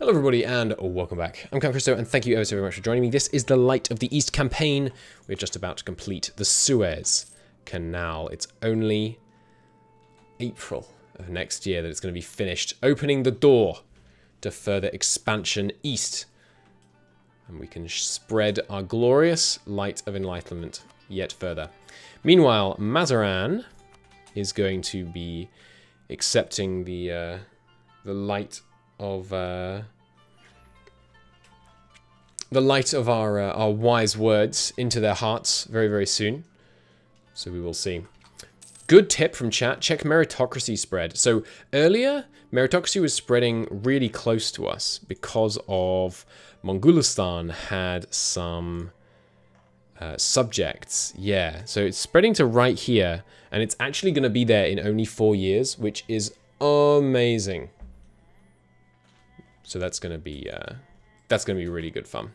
Hello everybody and welcome back. I'm Christo and thank you ever so very much for joining me. This is the Light of the East campaign. We're just about to complete the Suez Canal. It's only April of next year that it's going to be finished, opening the door to further expansion east. And we can spread our glorious light of enlightenment yet further. Meanwhile, Mazarin is going to be accepting the light of our wise words into their hearts very, very soon. So we will see. Good tip from chat, check Meritocracy Spread. So earlier, meritocracy was spreading really close to us because of Mongolistan had some subjects. Yeah, so it's spreading to right here, and it's actually going to be there in only 4 years, which is amazing. So that's going to be really good fun.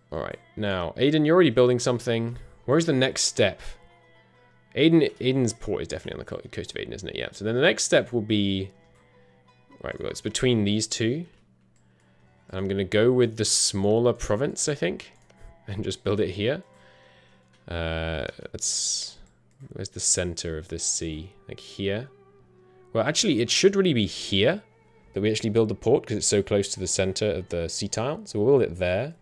All right, now Aden, you're already building something. Where's the next step? Aden's port is definitely on the coast of Aden, isn't it? Yeah. So then the next step will be right. Well, it's between these two. And I'm going to go with the smaller province, I think, and just build it here. Where's the center of this sea? Like here. Well, actually, it should really be here that we actually build the port because it's so close to the center of the sea tile. So we'll build it there.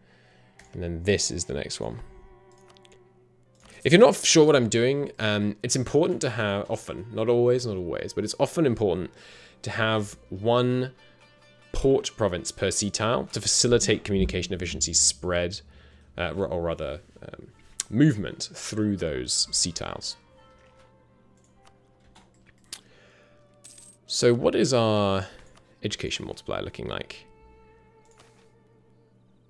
And then this is the next one. If you're not sure what I'm doing, it's important to have, often, not always, but it's often important to have one port province per sea tile to facilitate communication efficiency spread, or rather, movement through those sea tiles. So what is our education multiplier looking like?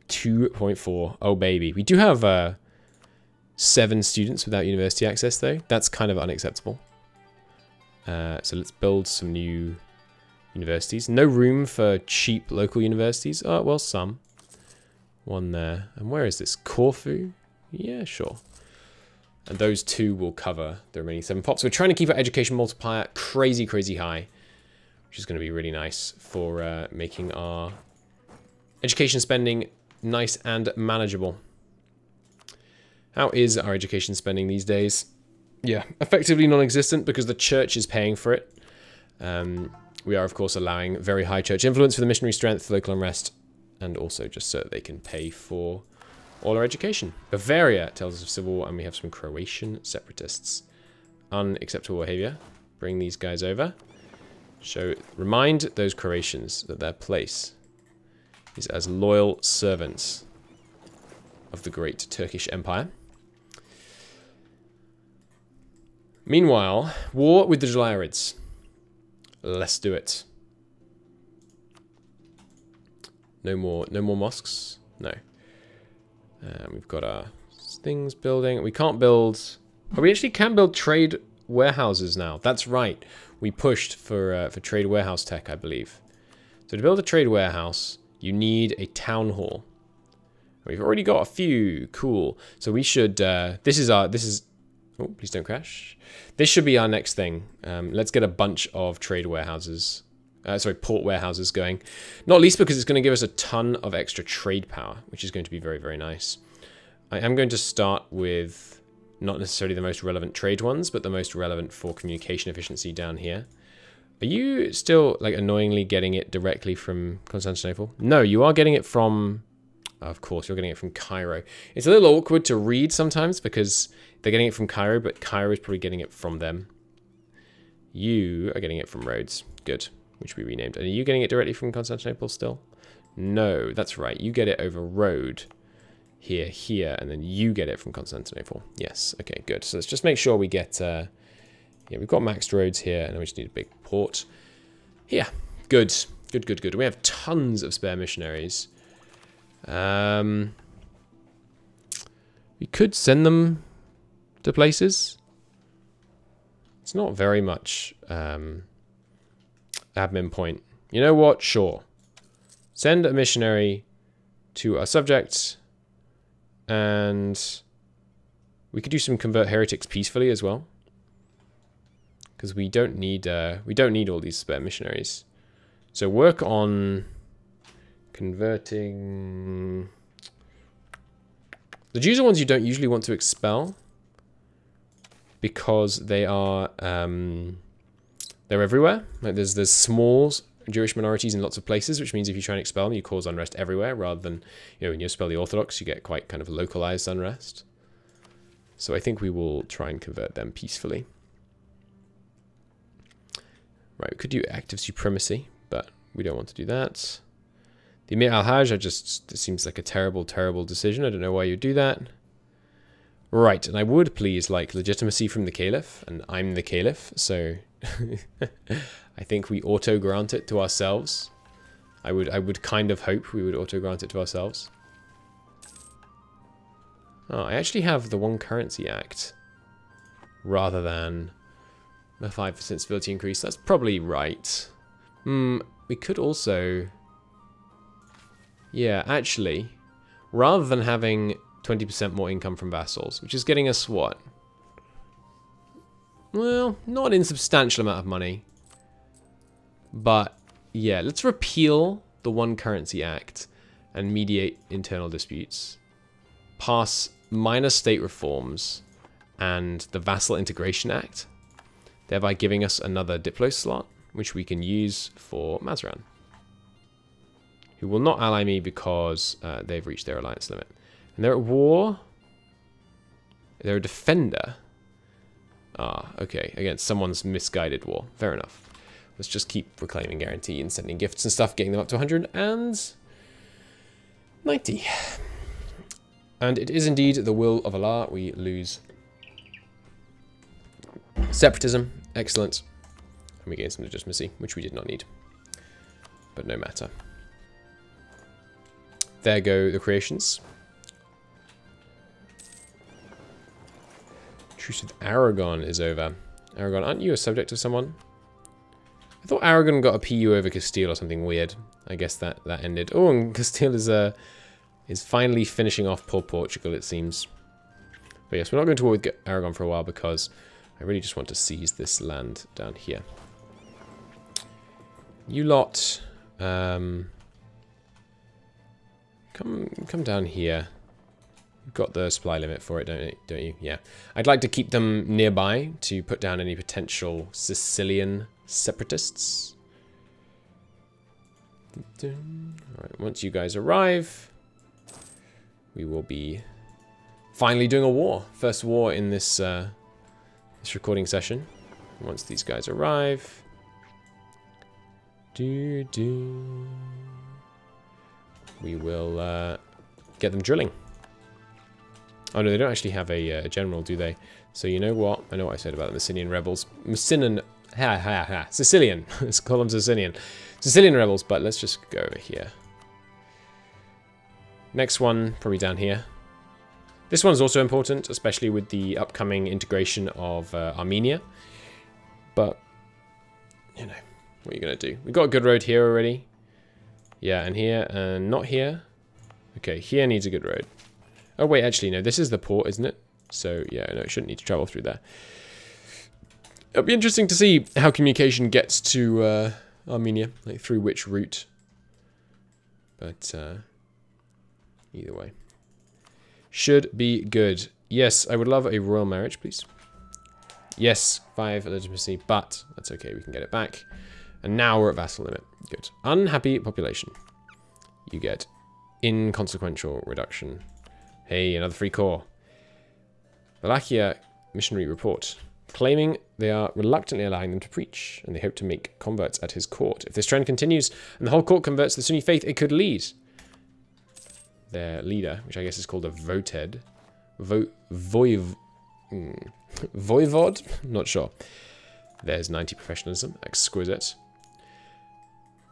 2.4. Oh baby. We do have 7 students without university access though. That's kind of unacceptable. So let's build some new universities. No room for cheap local universities. Oh, well, some. One there. And where is this? Corfu? Yeah, sure. And those 2 will cover the remaining 7 pops. We're trying to keep our education multiplier crazy, crazy high, which is going to be really nice for making our education spending nice and manageable. How is our education spending these days? Yeah, effectively non-existent because the church is paying for it. We are, of course, allowing very high church influence for the missionary strength, local unrest, and also just so that they can pay for all our education. Bavaria tells us of civil war, and we have some Croatian separatists. Unacceptable behavior. Bring these guys over. Remind those Croatians that their place is as loyal servants of the great Turkish Empire. Meanwhile, war with the Julyrids. Let's do it. No more mosques. No. We've got our things building. We can't build. Oh, we actually can build trade warehouses now. That's right. We pushed for trade warehouse tech, I believe. So to build a trade warehouse, you need a town hall. We've already got a few. Cool. So we should. This is. Oh, please don't crash. This should be our next thing. Let's get a bunch of trade warehouses. Port warehouses going. Not least because it's going to give us a ton of extra trade power, which is going to be very, very nice. I am going to start with not necessarily the most relevant trade ones, but the most relevant for communication efficiency down here. Are you still, like, annoyingly getting it directly from Constantinople? No, you are getting it from... Of course, you're getting it from Cairo. It's a little awkward to read sometimes because they're getting it from Cairo, but Cairo is probably getting it from them. You are getting it from Rhodes. Good. Which we renamed. And are you getting it directly from Constantinople still? No, that's right. You get it over road. Here, and then you get it from Constantinople. Yes, okay, good. So let's just make sure we get... yeah, we've got maxed roads here, and we just need a big port. Here. Good. Good. We have tons of spare missionaries. We could send them to places. It's not very much admin point. You know what? Sure. Send a missionary to our subjects, and we could do some convert heretics peacefully as well. because we don't need all these spare missionaries. So work on converting... The Jews are ones you don't usually want to expel because they are they're everywhere. Like there's small Jewish minorities in lots of places, which means if you try and expel them, you cause unrest everywhere, rather than, you know, when you expel the Orthodox, you get quite kind of localized unrest. So I think we will try and convert them peacefully. Right, we could do active supremacy, but we don't want to do that. The Emir al-Hajj, it seems like a terrible, terrible decision. I don't know why you'd do that. Right, and I would please like legitimacy from the Caliph, and I'm the Caliph, so I think we auto-grant it to ourselves. I would kind of hope we would auto-grant it to ourselves. Oh, I actually have the One Currency Act rather than a 5% civility increase. That's probably right. We could also... Yeah, actually, rather than having 20% more income from vassals, which is getting us what? Well, not an insubstantial amount of money. But, yeah, let's repeal the One Currency Act and mediate internal disputes. Pass minor state reforms and the Vassal Integration Act, thereby giving us another Diplo slot, which we can use for Mazaran, who will not ally me because they've reached their alliance limit. And they're at war. They're a defender. Ah, okay. Against someone's misguided war. Fair enough. Let's just keep reclaiming guarantee and sending gifts and stuff, getting them up to 190. And it is indeed the will of Allah. We lose separatism. Excellent. And we gain some legitimacy, which we did not need. But no matter. There go the creations. Truce with Aragon is over. Aragon, aren't you a subject of someone? I thought Aragon got a PU over Castile or something weird. I guess that ended. Oh, and Castile is finally finishing off poor Portugal, it seems. But yes, we're not going to war with Aragon for a while because I really just want to seize this land down here. You lot, come down here. You've got the supply limit for it, don't you? Yeah. I'd like to keep them nearby to put down any potential Sicilian separatists. Alright, once you guys arrive, we will be finally doing a war. First war in this this recording session. Once these guys arrive. We will get them drilling. Oh no, they don't actually have a general, do they? So you know what? I know what I said about the Messinian rebels. Sicilian. Let's call them Sicilian. Sicilian rebels, but let's just go over here. Next one, probably down here. This one's also important, especially with the upcoming integration of Armenia. But, you know, what are you going to do? We've got a good road here already. Yeah, and here, and not here. Okay, here needs a good road. Oh, wait, actually, no, this is the port, isn't it? So, yeah, no, it shouldn't need to travel through there. It'll be interesting to see how communication gets to Armenia, like through which route. But, either way. Should be good. Yes, I would love a royal marriage, please. Yes, 5 legitimacy, but that's okay, we can get it back. And now we're at vassal limit. Good. Unhappy population. You get inconsequential reduction. Hey, another free corps. Wallachia missionary report. Claiming they are reluctantly allowing them to preach, and they hope to make converts at his court. If this trend continues, and the whole court converts to the Sunni faith, it could lead their leader, which I guess is called a voted. Voivod? Not sure. There's 90 professionalism. Exquisite.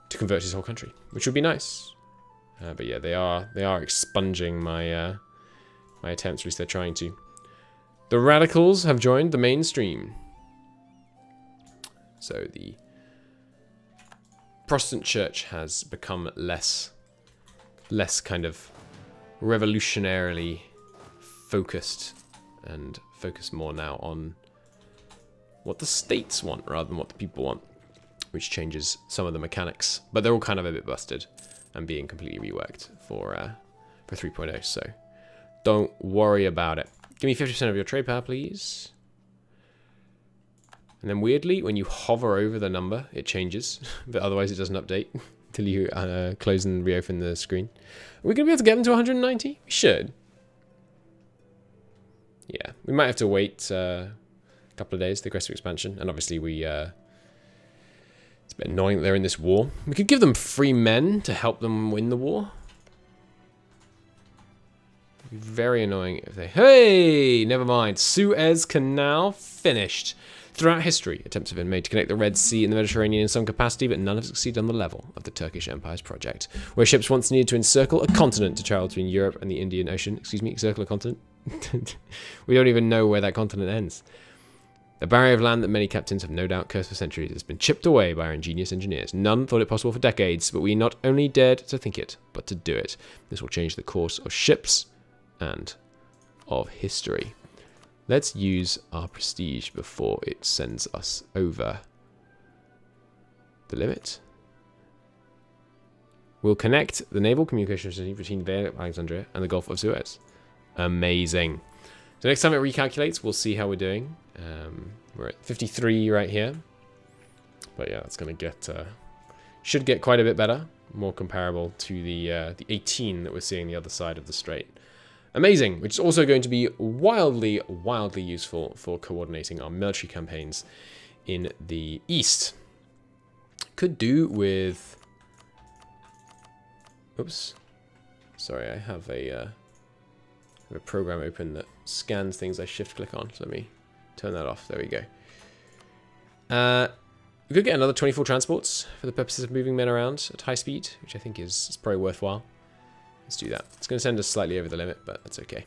To convert his whole country, which would be nice. But yeah, they are expunging my my attempts, at least they're trying to. The radicals have joined the mainstream. So the Protestant church has become less kind of revolutionarily focused and focus more now on what the states want rather than what the people want. which changes some of the mechanics. But they're all kind of a bit busted and being completely reworked for 3.0, so don't worry about it. Give me 50% of your trade power, please. And then weirdly, when you hover over the number, it changes, but otherwise it doesn't update until you close and reopen the screen. Are we going to be able to get them to 190? We should. Yeah, we might have to wait a couple of days, the aggressive expansion, and obviously we... it's a bit annoying that they're in this war. We could give them free men to help them win the war. It'd be very annoying if they... Hey! Never mind. Suez Canal finished. Throughout history, attempts have been made to connect the Red Sea and the Mediterranean in some capacity, but none have succeeded on the level of the Turkish Empire's project, where ships once needed to encircle a continent to travel between Europe and the Indian Ocean. Excuse me, encircle a continent? We don't even know where that continent ends. The barrier of land that many captains have no doubt cursed for centuries has been chipped away by our ingenious engineers. None thought it possible for decades, but we not only dared to think it, but to do it. This will change the course of ships and of history. Let's use our prestige before it sends us over the limit. We'll connect the naval communication facility between Bay of Alexandria and the Gulf of Suez. Amazing. So next time it recalculates, we'll see how we're doing. We're at 53 right here. But yeah, it's going to get... should get quite a bit better. More comparable to the 18 that we're seeing the other side of the strait. Amazing, which is also going to be wildly, wildly useful for coordinating our military campaigns in the east. Could do with... Oops. Sorry, I have a program open that scans things I shift-click on. So let me turn that off. There we go. We could get another 24 transports for the purposes of moving men around at high speed, which I think is probably worthwhile. Let's do that. It's going to send us slightly over the limit, but that's okay.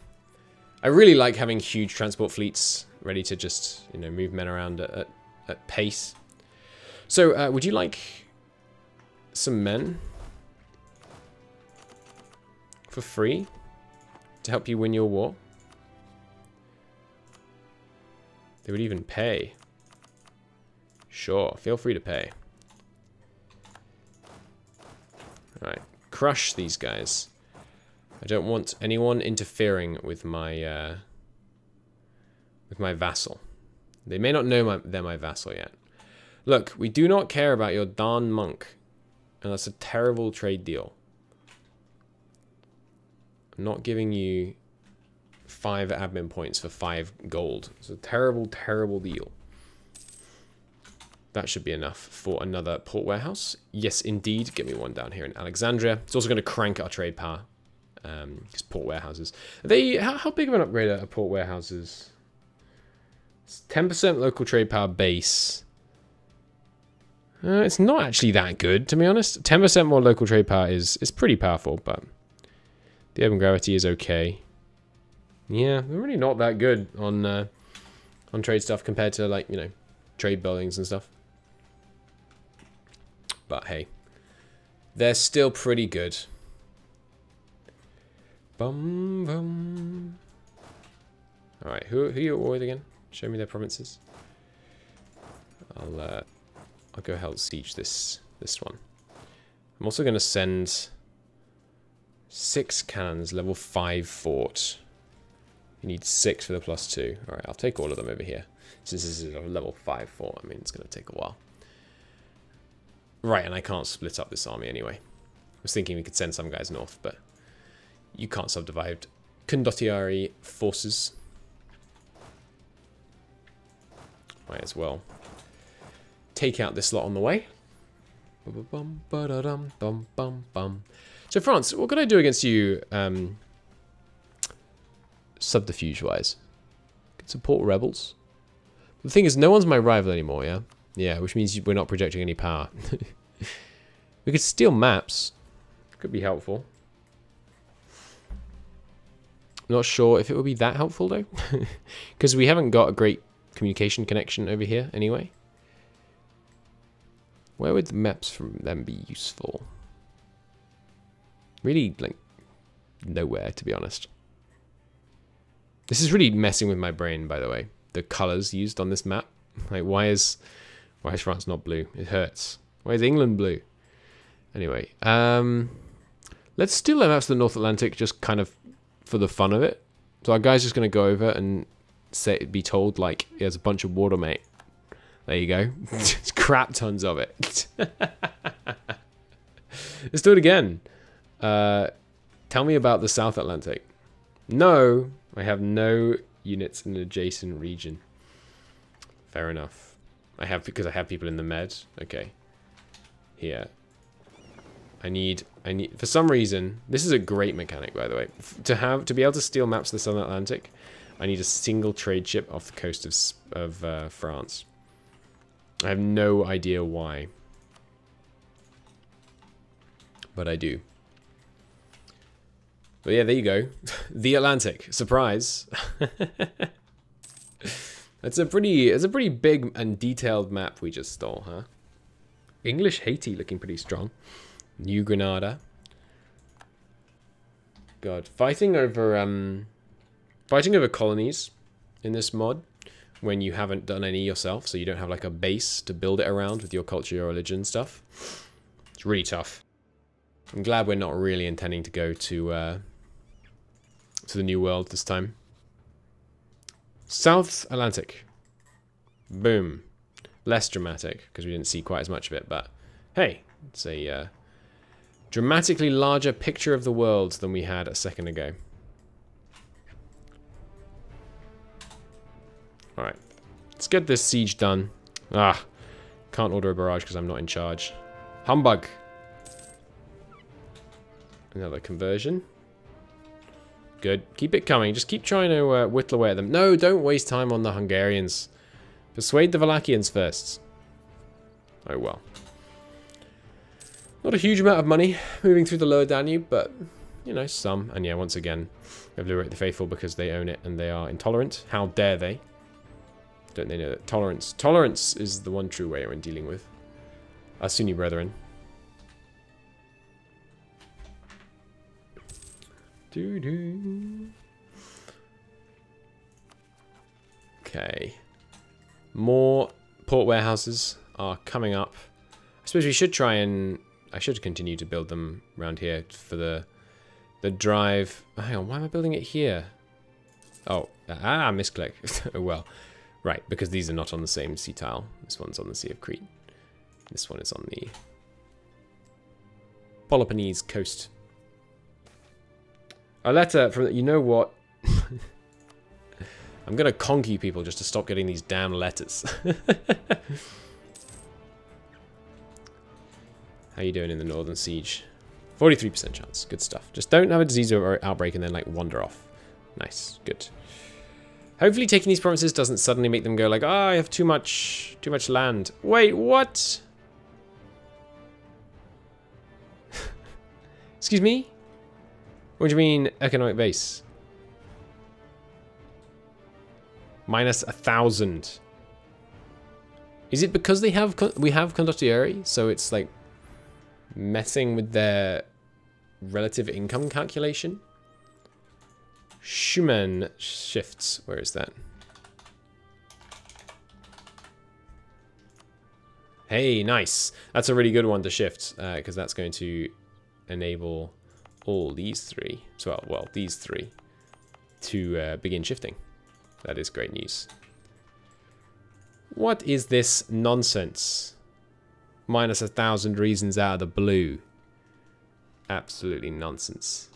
I really like having huge transport fleets ready to just, you know, move men around at pace. So, would you like some men for free to help you win your war? They would even pay. Sure, feel free to pay. Alright, crush these guys. I don't want anyone interfering with my vassal. They may not know they're my vassal yet. Look, we do not care about your darn monk. And that's a terrible trade deal. I'm not giving you 5 admin points for 5 gold. It's a terrible, terrible deal. That should be enough for another port warehouse. Yes, indeed. Get me one down here in Alexandria. It's also going to crank our trade power. Because port warehouses. How big of an upgrade are port warehouses? It's 10% local trade power base. It's not actually that good, to be honest. 10% more local trade power is pretty powerful, but the urban gravity is okay. Yeah, they're really not that good on trade stuff compared to, like, you know, trade buildings and stuff. But hey, they're still pretty good. Bum bum. All right, who are you at war with again? Show me their provinces. I'll go help siege this one. I'm also going to send 6 cannons, level 5 fort. You need 6 for the +2. All right, I'll take all of them over here. Since this is a level 5 fort, I mean, it's going to take a while. Right, and I can't split up this army anyway. I was thinking we could send some guys north, but you can't subdivide condottieri forces. Might as well take out this lot on the way. So France, what could I do against you subterfuge-wise? Could support rebels. The thing is, no one's my rival anymore, yeah? Yeah, which means we're not projecting any power. We could steal maps. Could be helpful. Not sure if it would be that helpful, though. Because we haven't got a great communication connection over here, anyway. Where would the maps from them be useful? Really, like, nowhere, to be honest. This is really messing with my brain, by the way. The colors used on this map. Like, why is Why is France not blue? It hurts. Why is England blue? Anyway, let's steal them out to the North Atlantic just kind of for the fun of it. So our guy's just going to go over and be told, like, he has a bunch of water, mate. There you go. It's crap tons of it. Let's do it again. Tell me about the South Atlantic. No, I have no units in an adjacent region. Fair enough. Because I have people in the Med. Okay. Here. I need, for some reason, this is a great mechanic, by the way. To be able to steal maps of the Southern Atlantic, I need a single trade ship off the coast of France. I have no idea why. But I do. But yeah, there you go. The Atlantic. Surprise. It's a pretty big and detailed map we just stole, huh? English Haiti looking pretty strong. New Granada. God, fighting over colonies in this mod when you haven't done any yourself, so you don't have like a base to build it around with your culture, your religion stuff. It's really tough. I'm glad we're not really intending to go to the New World this time. South Atlantic. Boom. Less dramatic because we didn't see quite as much of it, but hey, it's a dramatically larger picture of the world than we had a second ago. Alright, let's get this siege done. Ah, can't order a barrage because I'm not in charge. Humbug. Another conversion. Good. Keep it coming. Just keep trying to whittle away at them. No, don't waste time on the Hungarians. Persuade the Wallachians first. Oh well. Not a huge amount of money moving through the lower Danube, but, you know, some. And yeah, once again, we have Liberate the Faithful because they own it and they are intolerant. How dare they? Don't they know that tolerance is the one true way we're dealing with our Sunni brethren. Okay. More port warehouses are coming up. I suppose we should try and... I should continue to build them around here for the drive. Oh, hang on, why am I building it here? Oh, misclick. Oh well. Right, because these are not on the same sea tile. This one's on the Sea of Crete. This one is on the Peloponnese coast. A letter from... You know what? I'm going to conk you people just to stop getting these damn letters. How you doing in the Northern Siege? 43% chance. Good stuff. Just don't have a disease outbreak and then, like, wander off. Nice. Good. Hopefully taking these provinces doesn't suddenly make them go like, I have too much land. Wait, what? Excuse me? What do you mean, economic base? Minus 1,000. Is it because we have condottieri, so it's like messing with their relative income calculation? Schumann shifts. Where is that? Hey, nice. That's a really good one to shift because that's going to enable all these three, well, these three to begin shifting. That is great news. What is this nonsense? Minus 1,000 reasons out of the blue. Absolutely nonsense.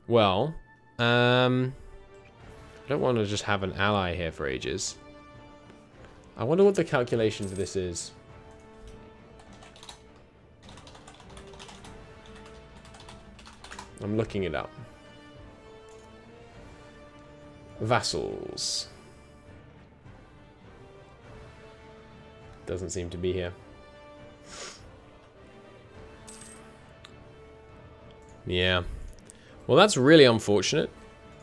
Well, I don't want to just have an ally here for ages. I wonder what the calculation for this is. I'm looking it up. Vassals. Doesn't seem to be here. Yeah. Well, that's really unfortunate.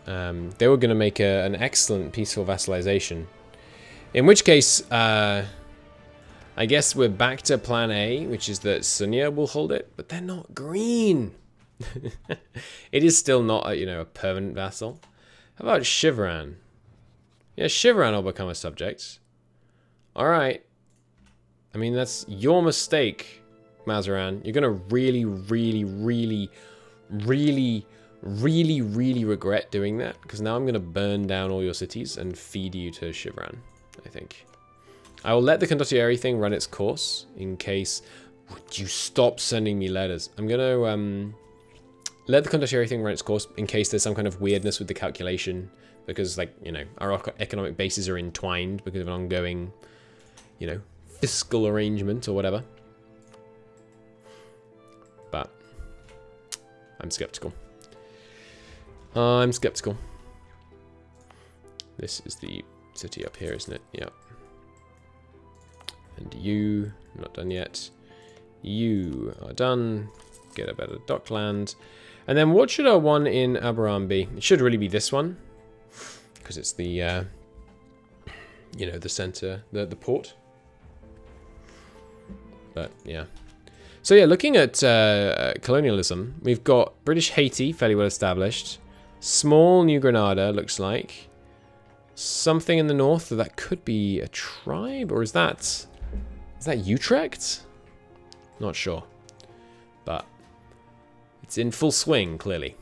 They were going to make an excellent peaceful vassalization. In which case, I guess we're back to plan A, which is that Sunya will hold it, but they're not green. It is still not a permanent vassal. How about Shivran? Yeah, Shivran will become a subject. Alright. I mean, that's your mistake, Mazaran. You're gonna really, really, really, really, really, really regret doing that. Because now I'm gonna burn down all your cities and feed you to Shivran, I think. I will let the condottieri thing run its course in case... Would you stop sending me letters? I'm gonna let the condottieri thing run its course in case there's some kind of weirdness with the calculation. Because, like, you know, our economic bases are entwined because of an ongoing, you know, fiscal arrangement or whatever. But I'm skeptical. I'm skeptical. This is the city up here, isn't it? Yeah. And you, not done yet. You are done. Get a better dockland. And then what should our one in Aberam be? It should really be this one. Because it's the, you know, the center, the port. But, yeah. So, yeah, looking at colonialism, we've got British Haiti, fairly well established. Small New Granada, looks like. Something in the north, that could be a tribe, or is that Utrecht? Not sure. But it's in full swing, clearly.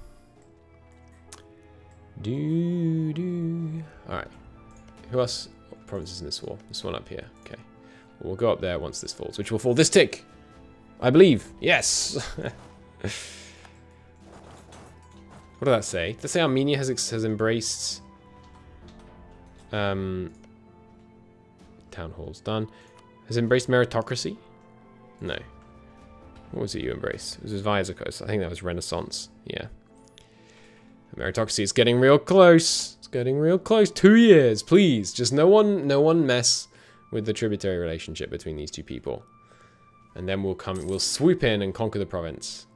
Alright. Who else? What province is in this war? This one up here. Okay. Well, we'll go up there once this falls, which will fall this tick. I believe. Yes! What did that say? Did that say Armenia has embraced... Town hall's done. Has embraced meritocracy? No. What was it you embraced? It was Vizicos. I think that was Renaissance. Yeah. Meritocracy is getting real close. It's getting real close. 2 years, please. Just no one mess with the tributary relationship between these two people. And then we'll swoop in and conquer the province.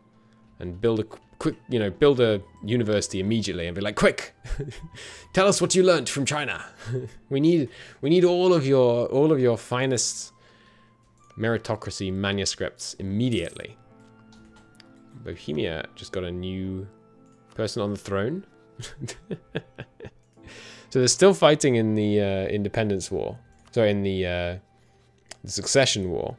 And build a quick, you know, build a university immediately and be like, quick, tell us what you learned from China. we need all of your finest meritocracy manuscripts immediately. Bohemia just got a new person on the throne. So they're still fighting in the independence war. Sorry, in the succession war.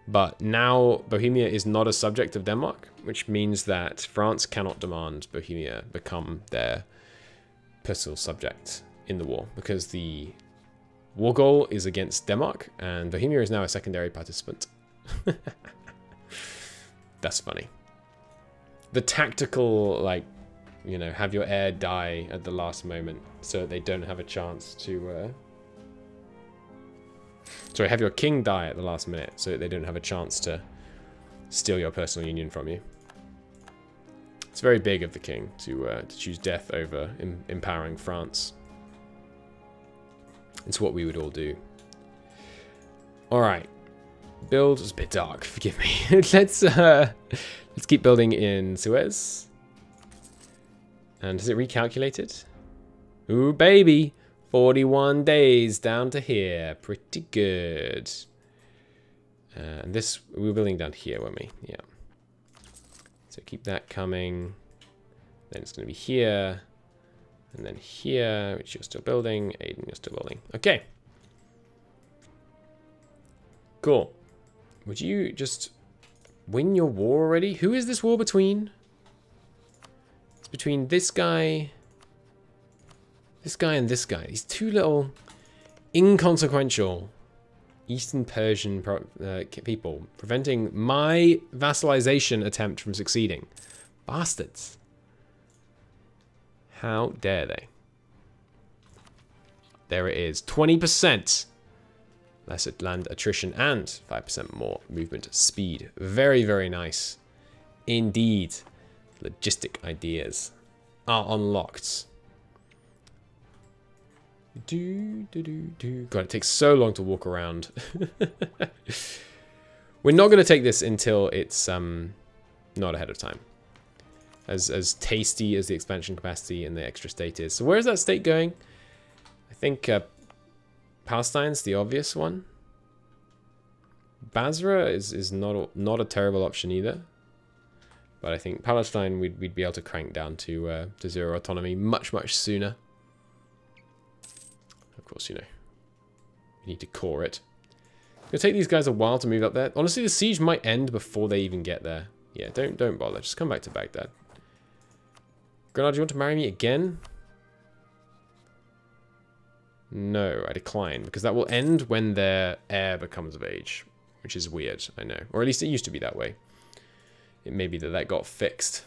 But now Bohemia is not a subject of Denmark, which means that France cannot demand Bohemia become their personal subject in the war, because the war goal is against Denmark, and Bohemia is now a secondary participant. That's funny. The tactical, like, you know, have your heir die at the last moment so that they don't have a chance to... Sorry, have your king die at the last minute so that they don't have a chance to steal your personal union from you. It's very big of the king to choose death over empowering France. It's what we would all do. Alright. Build. It's a bit dark, forgive me. Let's keep building in Suez. And has it recalculated? Ooh, baby! 41 days down to here. Pretty good. And this, we were building down here, weren't we? Yeah. So keep that coming. Then it's going to be here. And then here, which you're still building. Aiden, you're still building. Okay. Cool. Would you just win your war already? Who is this war between? It's between this guy... This guy and this guy. These two little inconsequential Eastern Persian people preventing my vassalization attempt from succeeding. Bastards. How dare they? There it is. 20% less land attrition and 5% more movement speed. Very, very nice. Indeed. Logistic ideas are unlocked. God, it takes so long to walk around. We're not going to take this until it's not ahead of time. As tasty as the expansion capacity and the extra state is. So where is that state going? I think Palestine's the obvious one. Basra is not a terrible option either. But I think Palestine we'd be able to crank down to zero autonomy much sooner. Of course, you know, you need to core it. It'll take these guys a while to move up there. Honestly, the siege might end before they even get there. Yeah, don't bother. Just come back to Baghdad. Grenada, do you want to marry me again? No, I decline, because that will end when their heir becomes of age, which is weird, I know. Or at least it used to be that way. It may be that that got fixed.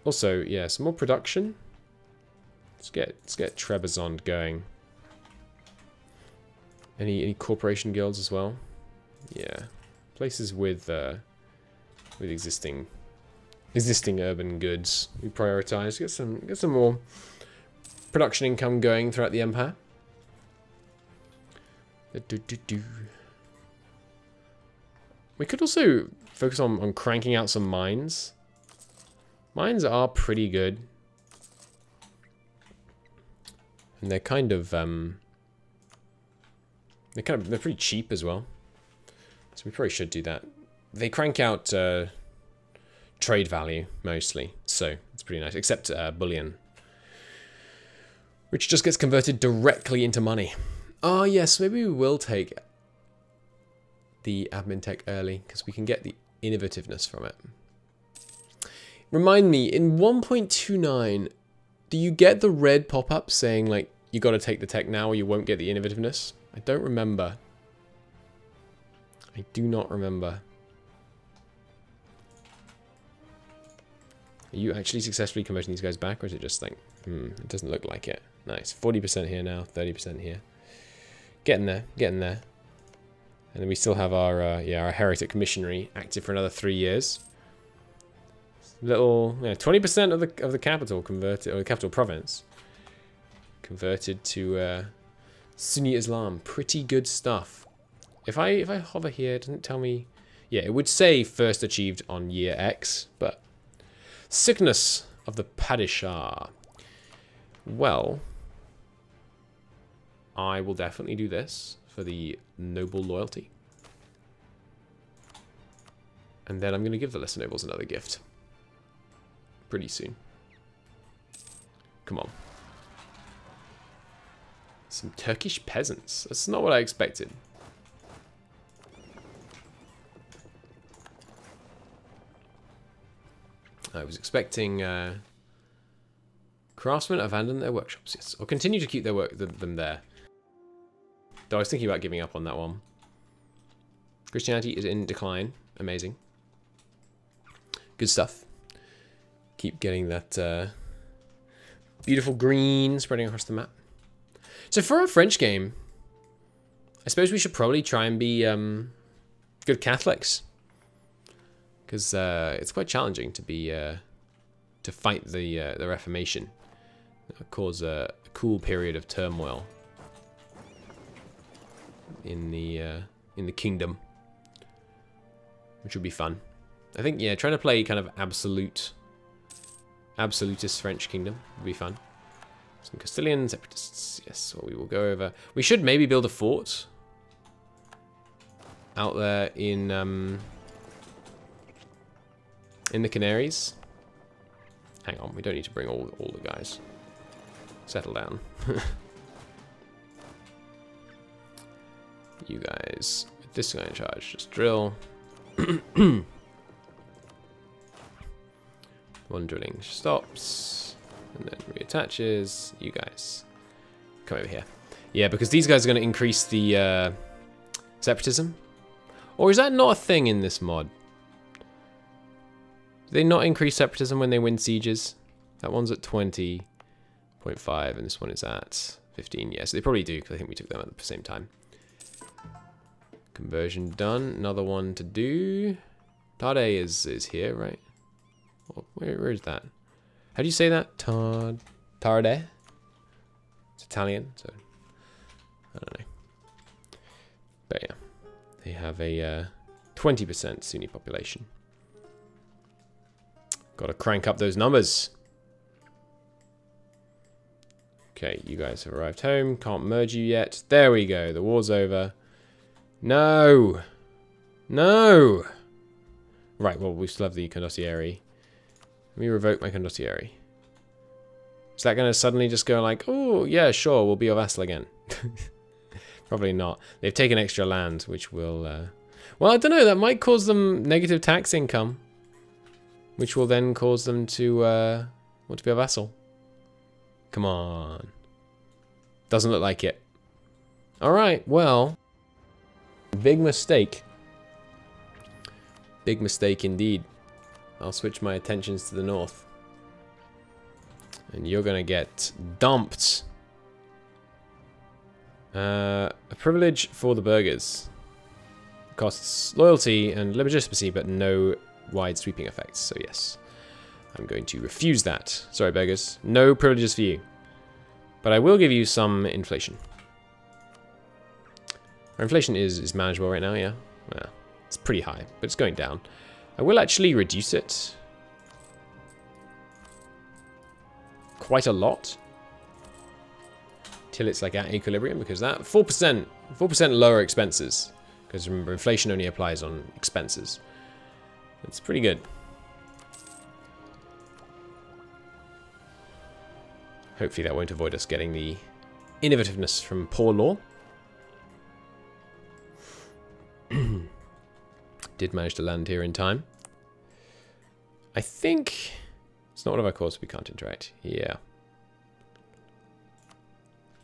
Also, yeah, some more production. Let's get Trebizond going. Any corporation guilds as well? Yeah, places with existing urban goods we prioritize. Get some more production income going throughout the empire. We could also focus on cranking out some mines. Mines are pretty good, and they're kind of they're pretty cheap as well. So we probably should do that. They crank out trade value mostly, so it's pretty nice. Except bullion, which just gets converted directly into money. Oh yes, maybe we will take the admin tech early because we can get the innovativeness from it. Remind me, in 1.29, do you get the red pop-up saying like you got to take the tech now or you won't get the innovativeness? I don't remember. I do not remember. Are you actually successfully converting these guys back, or is it just like, it doesn't look like it. Nice. 40% here now, 30% here. Getting there, getting there. And then we still have our our heretic missionary active for another 3 years. Little, 20% of the capital converted, or the capital province converted to Sunni Islam. Pretty good stuff. If I hover here, it doesn't tell me. Yeah, it would say first achieved on year X, but sickness of the Padishah. Well, I will definitely do this for the noble loyalty. And then I'm going to give the lesser nobles another gift. Pretty soon. Come on. Some Turkish peasants. That's not what I expected. I was expecting craftsmen abandon their workshops, yes. Or continue to keep their them there. Though I was thinking about giving up on that one. Christianity is in decline. Amazing. Good stuff. Keep getting that beautiful green spreading across the map. So for our French game, I suppose we should probably try and be good Catholics. Because it's quite challenging to be to fight the Reformation. It'll cause a cool period of turmoil in the kingdom, which would be fun. I think trying to play kind of absolutist French kingdom would be fun. Some Castilian separatists, yes. Well, we will go over. We should maybe build a fort out there in the Canaries. Hang on, we don't need to bring all the guys. Settle down. You guys, with this guy in charge, just drill. One drilling stops, and then reattaches. You guys, come over here. Yeah, because these guys are going to increase the separatism. Or is that not a thing in this mod? Do they not increase separatism when they win sieges? That one's at 20.5, and this one is at 15. Yeah, so they probably do, because I think we took them at the same time. Conversion done. Another one to do. Tade is here, right? Where is that? How do you say that? Tarde? It's Italian, so I don't know. But yeah, they have a 20% Sunni population. Got to crank up those numbers. Okay, you guys have arrived home. Can't merge you yet. There we go. The war's over. No! No! Right, well, we still have the condottieri. Let me revoke my condottieri. Is that going to suddenly just go like, oh, yeah, sure, we'll be your vassal again? Probably not. They've taken extra land, which will... well, I don't know. That might cause them negative tax income. Which will then cause them to want to be a vassal. Come on. Doesn't look like it. Alright, well. Big mistake. Big mistake indeed. I'll switch my attentions to the north. And you're going to get dumped. A privilege for the burghers. Costs loyalty and legitimacy, but no wide sweeping effects. So yes, I'm going to refuse that. Sorry, burghers. No privileges for you. But I will give you some inflation. Our inflation is manageable right now, yeah? Well, it's pretty high, but it's going down. I will actually reduce it. Quite a lot. Till it's like at equilibrium, because that 4% lower expenses. Because remember, inflation only applies on expenses. It's pretty good. Hopefully that won't avoid us getting the innovativeness from poor law. Did manage to land here in time. I think it's not one of our cores, we can't interact. Yeah.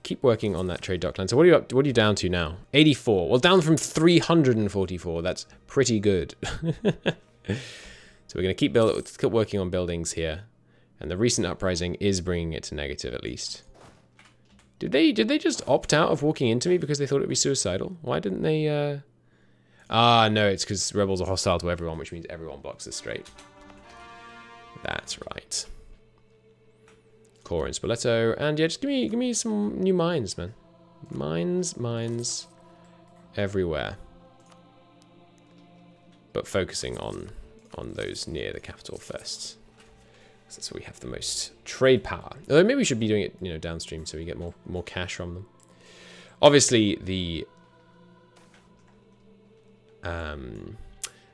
Keep working on that trade dockland. So what are you up to, what are you down to now? 84. Well, down from 344. That's pretty good. So we're going to keep working on buildings here. And the recent uprising is bringing it to negative at least. Did they just opt out of walking into me because they thought it'd be suicidal? Why didn't they Ah, no, it's because rebels are hostile to everyone, which means everyone blocks the strait. That's right. Core in Spoleto, and yeah, just give me some new mines, man. Mines everywhere. But focusing on those near the capital first. That's where we have the most trade power. Although maybe we should be doing it, you know, downstream so we get more cash from them. Obviously, the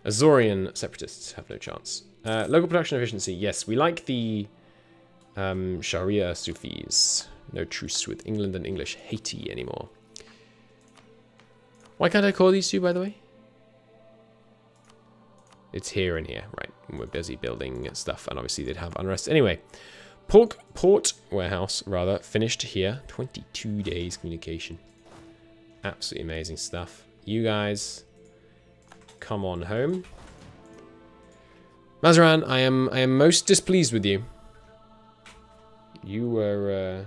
Azorian separatists have no chance. Local production efficiency, yes, we like the Sharia Sufis. No truce with England and English Haiti anymore. Why can't I call these two, by the way? It's here and here, right? And we're busy building stuff, and obviously they'd have unrest. Anyway, port warehouse, rather, finished here. 22 days communication. Absolutely amazing stuff. You guys, come on home. Mazaran, I am most displeased with you. You were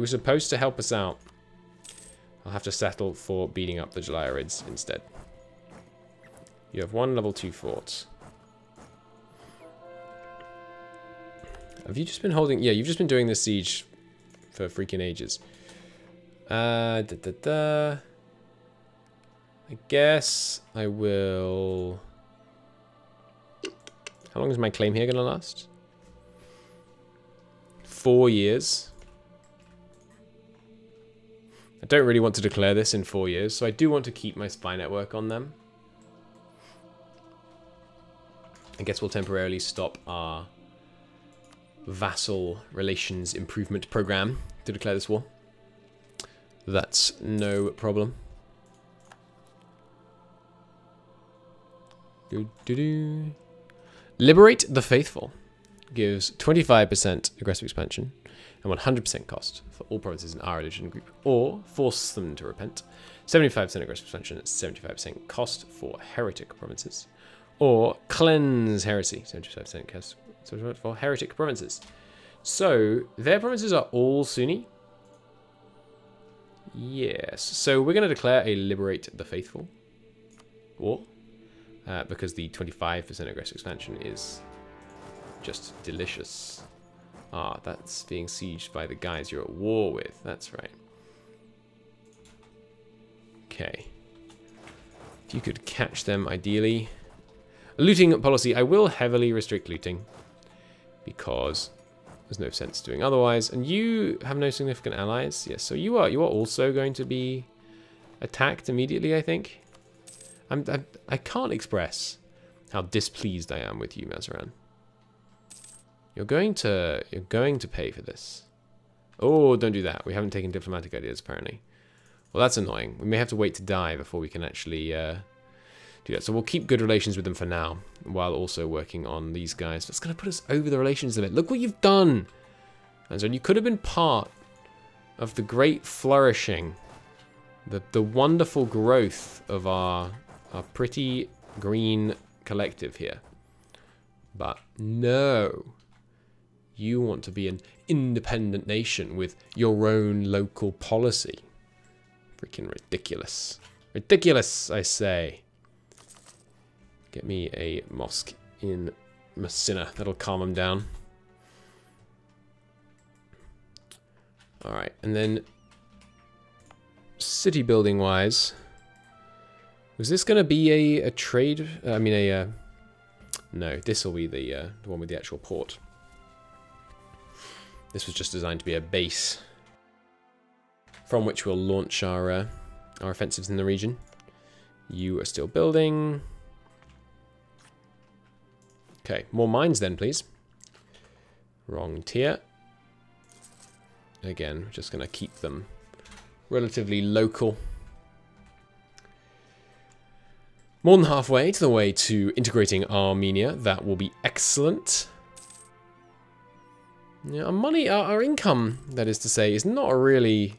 supposed to help us out. I'll have to settle for beating up the Julyrids instead. You have one level 2 fort. Have you just been holding... Yeah, you've just been doing this siege for freaking ages. I guess I will... How long is my claim here going to last? 4 years. I don't really want to declare this in 4 years, so I do want to keep my spy network on them. I guess we'll temporarily stop our vassal relations improvement program to declare this war. That's no problem. Liberate the Faithful gives 25% aggressive expansion and 100% cost for all provinces in our religion group, or force them to repent. 75% aggressive expansion at 75% cost for heretic provinces. Or cleanse heresy, 75% cost for heretic provinces. So, their provinces are all Sunni? Yes. So, we're going to declare a Liberate the Faithful war. Because the 25% aggressive expansion is just delicious. Ah, that's being sieged by the guys you're at war with. That's right. Okay. If you could catch them, ideally. Looting policy. I will heavily restrict looting. Because there's no sense doing otherwise. And you have no significant allies. Yes, so you are also going to be attacked immediately, I think. I can't express how displeased I am with you, Mazaran. You're going to pay for this. Oh, don't do that. We haven't taken diplomatic ideas, apparently. Well, that's annoying. We may have to wait to die before we can actually do that. So we'll keep good relations with them for now, while also working on these guys. That's going to put us over the relations limit. Look what you've done! And so you could have been part of the great flourishing, the wonderful growth of our pretty green collective here. But no. You want to be an independent nation with your own local policy. Freaking ridiculous. Ridiculous, I say. Get me a mosque in Messina. That'll calm them down. Alright, and then city building wise, was this going to be a trade? No, this will be the one with the actual port. This was just designed to be a base from which we'll launch our offensives in the region. You are still building. Okay, more mines then, please. Wrong tier. Again, just going to keep them relatively local. More than halfway to the way to integrating Armenia. That will be excellent. Yeah, our money, our income, that is to say, is not really...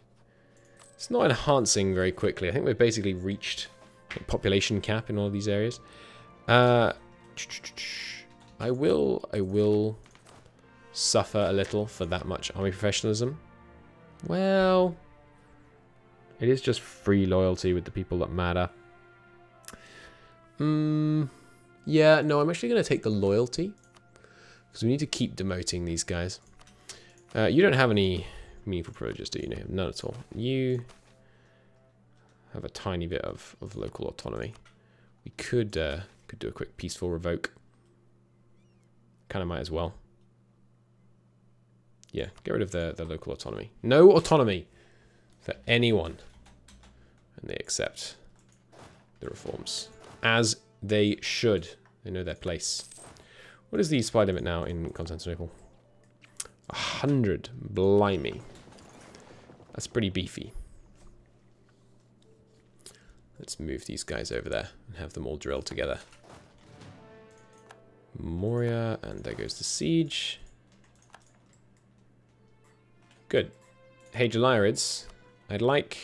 It's not enhancing very quickly. I think we've basically reached a population cap in all of these areas. I will suffer a little for that much army professionalism. Well, it is just free loyalty with the people that matter. Yeah, no, I'm actually going to take the loyalty. Because we need to keep demoting these guys. You don't have any meaningful privileges, do you? No, none at all. You have a tiny bit of local autonomy. We could do a quick peaceful revoke. Kind of might as well. Yeah, get rid of the local autonomy. No autonomy for anyone. And they accept the reforms. As they should. They know their place. What is the supply limit now in Constantinople? 100. Blimey. That's pretty beefy. Let's move these guys over there and have them all drilled together. Moria, and there goes the siege. Good. Hey, Julyrids, I'd like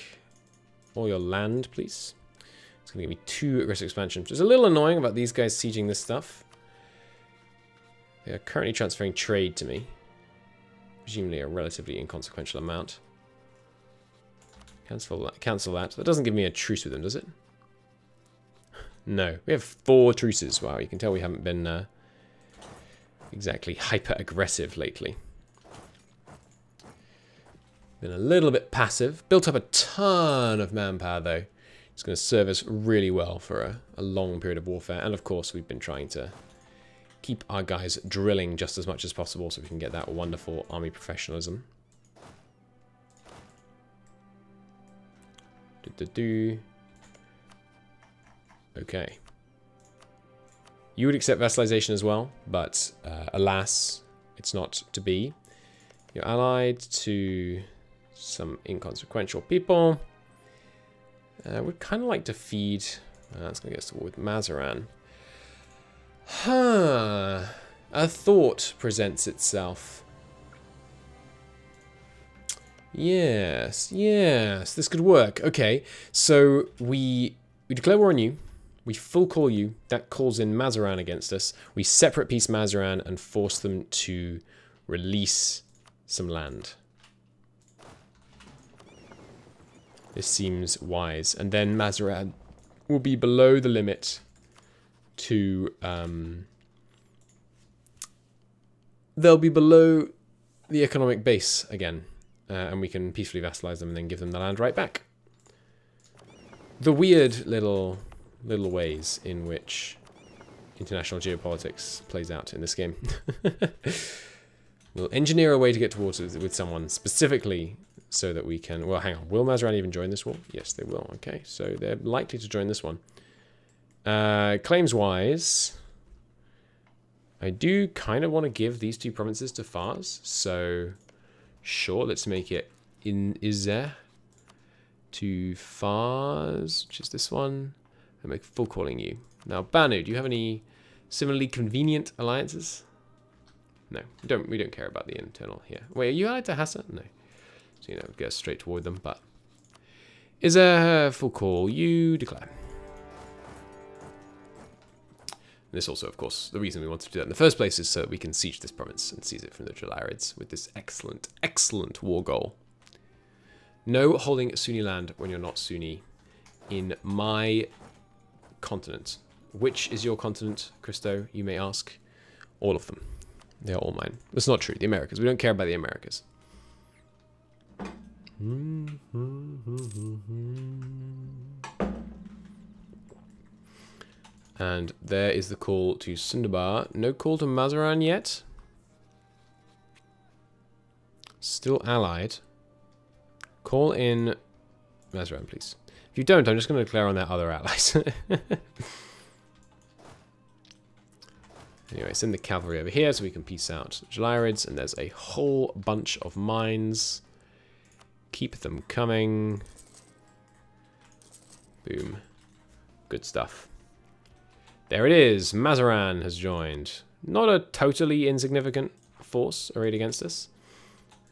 all your land, please. It's going to give me 2 aggressive expansion, which is a little annoying about these guys sieging this stuff. They are currently transferring trade to me. Presumably a relatively inconsequential amount. Cancel that. That doesn't give me a truce with them, does it? No. We have 4 truces. Wow, you can tell we haven't been exactly hyper-aggressive lately. Been a little bit passive. Built up a ton of manpower, though. It's going to serve us really well for a long period of warfare. And, of course, we've been trying to keep our guys drilling just as much as possible so we can get that wonderful army professionalism. Okay. You would accept vassalization as well, but alas, it's not to be. You're allied to some inconsequential people. Would kind of like to feed... that's going to get us to war with Mazaran. Huh. A thought presents itself. Yes, this could work. Okay, so we declare war on you. We full call you. That calls in Mazaran against us. We separate peace Mazaran and force them to release some land. This seems wise. And then Mazaran will be below the limit to... they'll be below the economic base again. And we can peacefully vassalize them and then give them the land right back. The weird little ways in which international geopolitics plays out in this game. We'll engineer a way to get towards it with someone specifically so that we can... Well, hang on. Will Mazaran even join this war? Yes, they will. Okay, so they're likely to join this one. Claims-wise, I do kind of want to give these 2 provinces to Fars, so Sure, let's make it in Izer to Fars, which is this one, and make full calling you. Now, Banu, do you have any similarly convenient alliances? No, we don't care about the internal here. Wait, are you allied to Hassa? No. So, you know, go straight toward them, but Izer, full call, you declare. This also, of course, the reason we wanted to do that in the first place is so that we can siege this province and seize it from the Julyrids with this excellent, excellent war goal. No holding Sunni land when you're not Sunni in my continent. Which is your continent, Christo, you may ask? All of them. They are all mine. That's not true. The Americas. We don't care about the Americas. And there is the call to Sundabar. No call to Mazaran yet. Still allied. Call in Mazaran, please. If you don't, I'm just going to declare on their other allies. Anyway, send the cavalry over here so we can peace out Julyrids. And there's a whole bunch of mines. Keep them coming. Boom. Good stuff. There it is. Mazaran has joined. Not a totally insignificant force arrayed against us.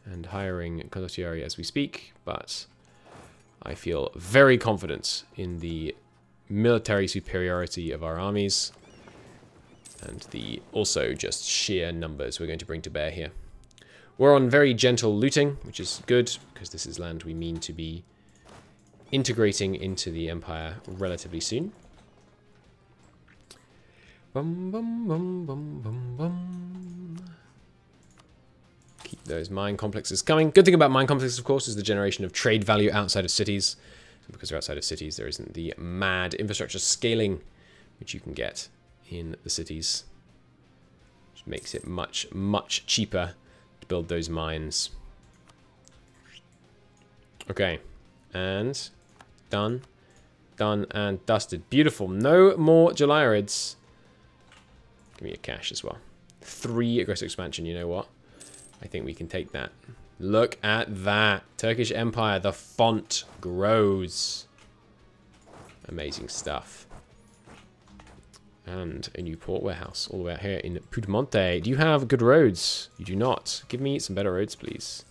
And hiring condottieri as we speak. But I feel very confident in the military superiority of our armies. And the also just sheer numbers we're going to bring to bear here. We're on very gentle looting, which is good, because this is land we mean to be integrating into the Empire relatively soon. Bum, bum, bum, bum, bum, bum. Keep those mine complexes coming. Good thing about mine complexes, of course, is the generation of trade value outside of cities. So because they're outside of cities, there isn't the mad infrastructure scaling which you can get in the cities. Which makes it much, much cheaper to build those mines. Okay. And done. Done and dusted. Beautiful. No more Julyrids. Give me a cash as well. 3 aggressive expansion, you know what? I think we can take that. Look at that. Turkish Empire, the font grows. Amazing stuff. And a new port warehouse all the way out here in Piedmonte. Do you have good roads? You do not. Give me some better roads, please.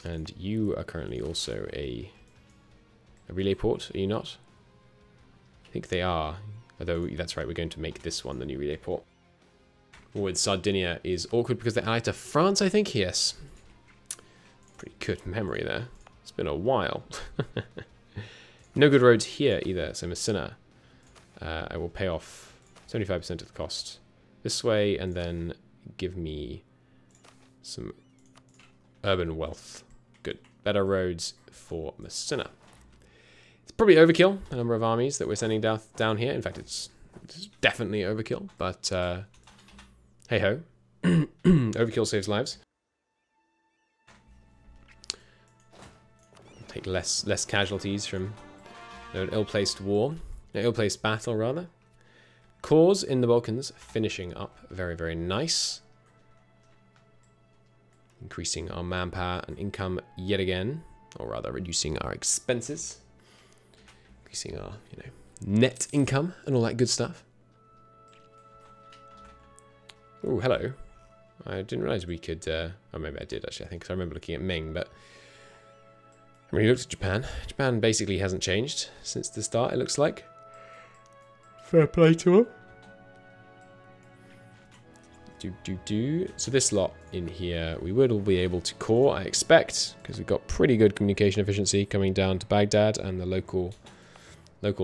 And you are currently also a relay port, are you not? I think they are. Although, that's right, we're going to make this one the new relay port. With Sardinia is awkward because they're allied to France, I think? Yes. Pretty good memory there. It's been a while. No good roads here either, so Messina. I will pay off 75% of the cost this way, and then give me some urban wealth. Good. Better roads for Messina. It's probably overkill, the number of armies that we're sending down here. In fact, it's definitely overkill, but hey-ho. Overkill saves lives. Take less casualties from an ill-placed war. An ill-placed battle, rather. Cause in the Balkans finishing up very, very nice. Increasing our manpower and income yet again. Or rather, reducing our expenses. Increasing our, net income and all that good stuff. Oh, hello. I didn't realize we could... oh, maybe I did, actually, I think, because I remember looking at Ming, but... I really looked at Japan. Japan basically hasn't changed since the start, it looks like. Fair play to him. So this lot in here, we will be able to core, I expect, because we've got pretty good communication efficiency coming down to Baghdad and the local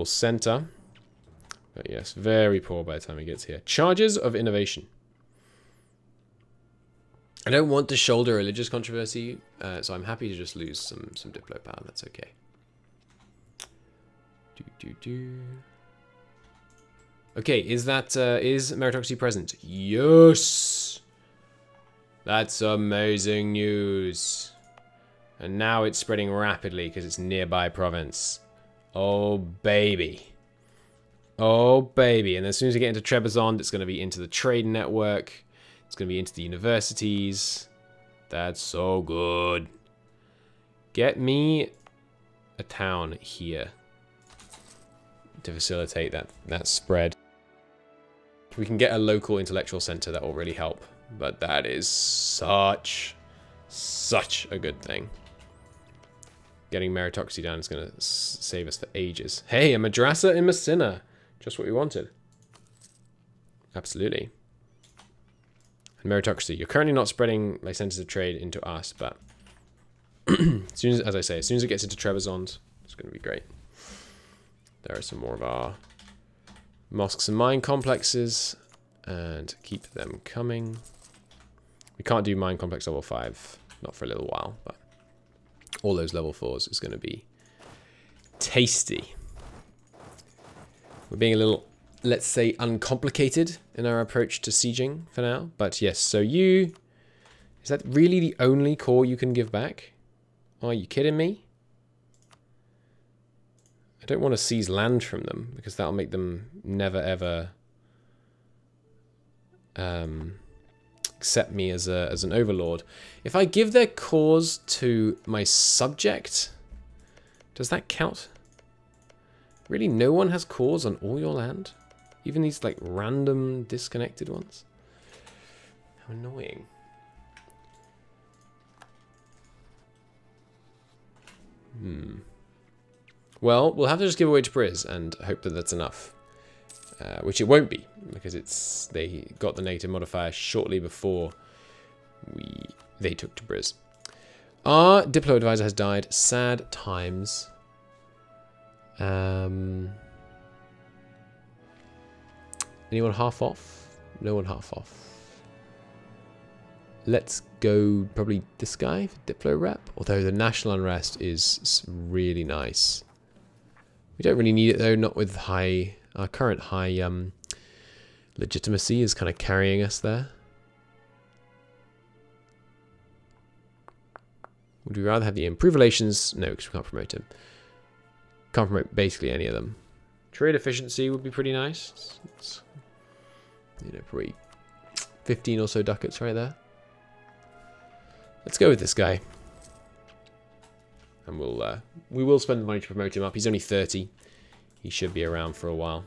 center. But yes, very poor by the time it gets here. Charges of innovation. I don't want to shoulder religious controversy, so I'm happy to just lose some diplo power. That's okay. Okay, is meritocracy present? Yes! That's amazing news. And now it's spreading rapidly because it's nearby province. Oh, baby. Oh, baby. And as soon as we get into Trebizond, it's going to be into the trade network. It's going to be into the universities. That's so good. Get me a town here to facilitate that spread. If we can get a local intellectual center, that will really help. But that is such a good thing. Getting meritocracy down is going to save us for ages. Hey, a madrasa in Messina. Just what we wanted. Absolutely. And meritocracy. You're currently not spreading my centers of trade into us, but as soon as I say, as soon as it gets into Trebizond, it's going to be great. There are some more of our mosques and mine complexes, and keep them coming. We can't do mine complex level 5, not for a little while, but all those level 4s is going to be tasty. We're being a little, let's say, uncomplicated in our approach to sieging for now. But yes, so is that really the only core you can give back? Are you kidding me? I don't want to seize land from them because that'll make them never ever accept me as an overlord. If I give their cores to my subject, does that count? Really, no one has cores on all your land? Even these like random disconnected ones? How annoying. Well, we'll have to just give away to Briz and hope that that's enough. Which it won't be, because they got the negative modifier shortly before they took to Briz. Our Diplo advisor has died. Sad times. Anyone half off? No one half off. Let's go probably this guy for Diplo rep. Although the national unrest is really nice. We don't really need it though, not with our current high legitimacy is kind of carrying us there. Would we rather have the improve relations? No, because we can't promote him. Can't promote basically any of them. Trade efficiency would be pretty nice. It's, you know, probably 15 or so ducats right there. Let's go with this guy. And we will spend the money to promote him up. He's only 30. He should be around for a while.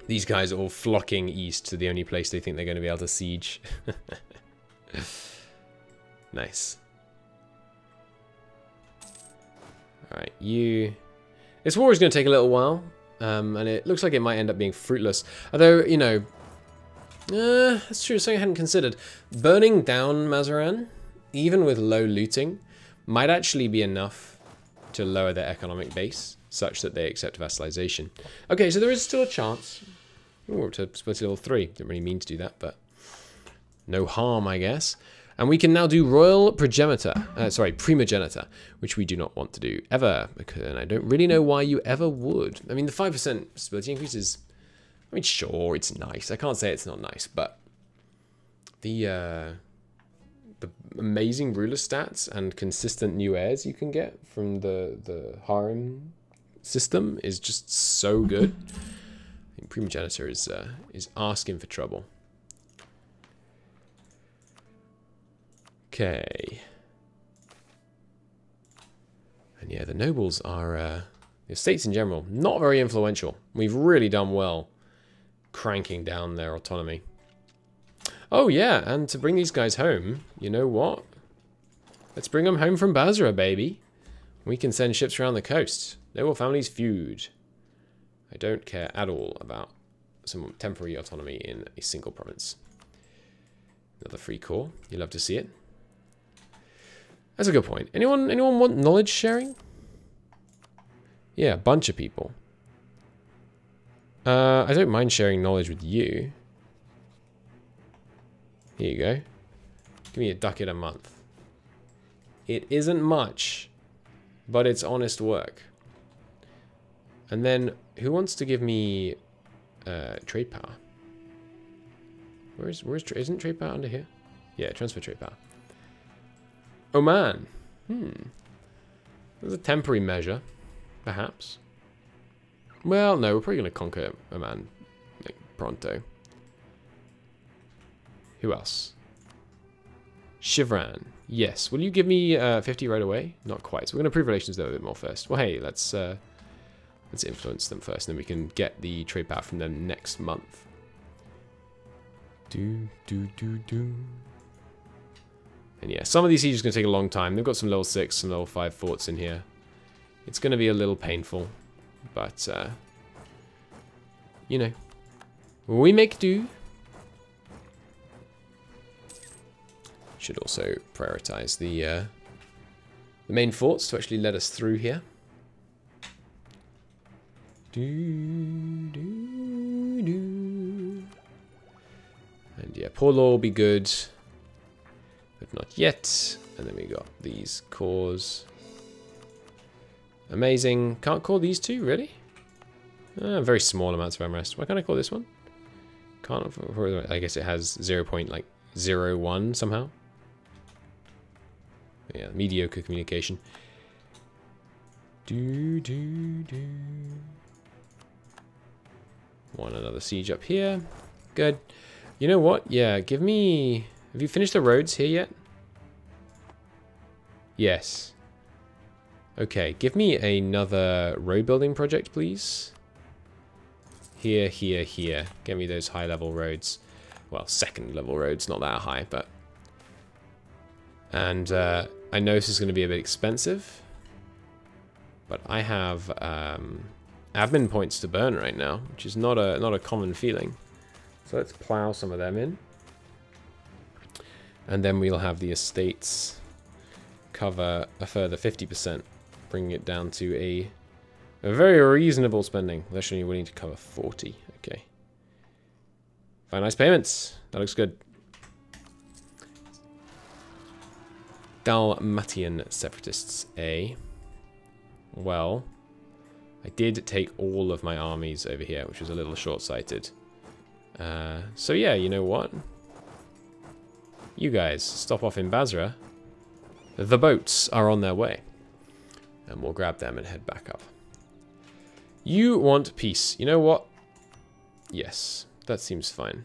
These guys are all flocking east to the only place they think they're going to be able to siege. Nice. Alright, this war is going to take a little while. And it looks like it might end up being fruitless. Although, you know, that's true, something I hadn't considered. Burning down Mazaran, even with low looting, might actually be enough to lower their economic base, such that they accept vassalization. Okay, so there is still a chance. Ooh, to split level 3. Didn't really mean to do that, but no harm, I guess. And we can now do Royal Primogenitor, which we do not want to do ever, and I don't really know why you ever would. I mean, the 5% stability increase is, I mean, sure, it's nice. I can't say it's not nice, but the amazing ruler stats and consistent new heirs you can get from the harem system is just so good. I think Primogenitor is asking for trouble. Okay. And yeah, the nobles are, the estates in general, not very influential. We've really done well cranking down their autonomy. Oh yeah, and to bring these guys home, you know what? Let's bring them home from Basra, baby. We can send ships around the coast. Noble families feud. I don't care at all about some temporary autonomy in a single province. Another free core. You love to see it. That's a good point. Anyone want knowledge sharing? Yeah, a bunch of people. I don't mind sharing knowledge with you. Here you go. Give me a ducat a month. It isn't much, but it's honest work. And then, who wants to give me trade power? Isn't trade power under here? Yeah, transfer trade power. Oman. There's a temporary measure, perhaps. Well, no, we're probably going to conquer Oman like, pronto. Who else? Shivran. Yes. Will you give me 50 right away? Not quite. So we're going to improve relations though a bit more first. Well, hey, let's influence them first, and then we can get the trade power from them next month. And yeah, some of these sieges are going to take a long time. They've got some level 6, some level 5 forts in here. It's going to be a little painful, but you know, we make do. Should also prioritize the main forts to actually let us through here. And yeah, poor law will be good, but not yet. And then we got these cores. Amazing. Can't call these two, really? Very small amounts of unrest. Why can't I call this one? Can't. I guess it has 0.01 somehow. Yeah, mediocre communication. Want another siege up here. Good. You know what? Yeah, give me... Have you finished the roads here yet? Yes. Okay, give me another road building project, please. Here, here, here. Get me those high-level roads. Well, second-level roads, not that high, but... And I know this is going to be a bit expensive, but I have admin points to burn right now, which is not a common feeling. So let's plow some of them in, and then we'll have the estates cover a further 50%, bringing it down to a very reasonable spending. Unless you're willing to cover 40. Okay. Finalized payments. That looks good. Dalmatian separatists, well, I did take all of my armies over here, which was a little short-sighted. So yeah, you know what? You guys, stop off in Basra. The boats are on their way. And we'll grab them and head back up. You want peace. You know what? Yes, that seems fine.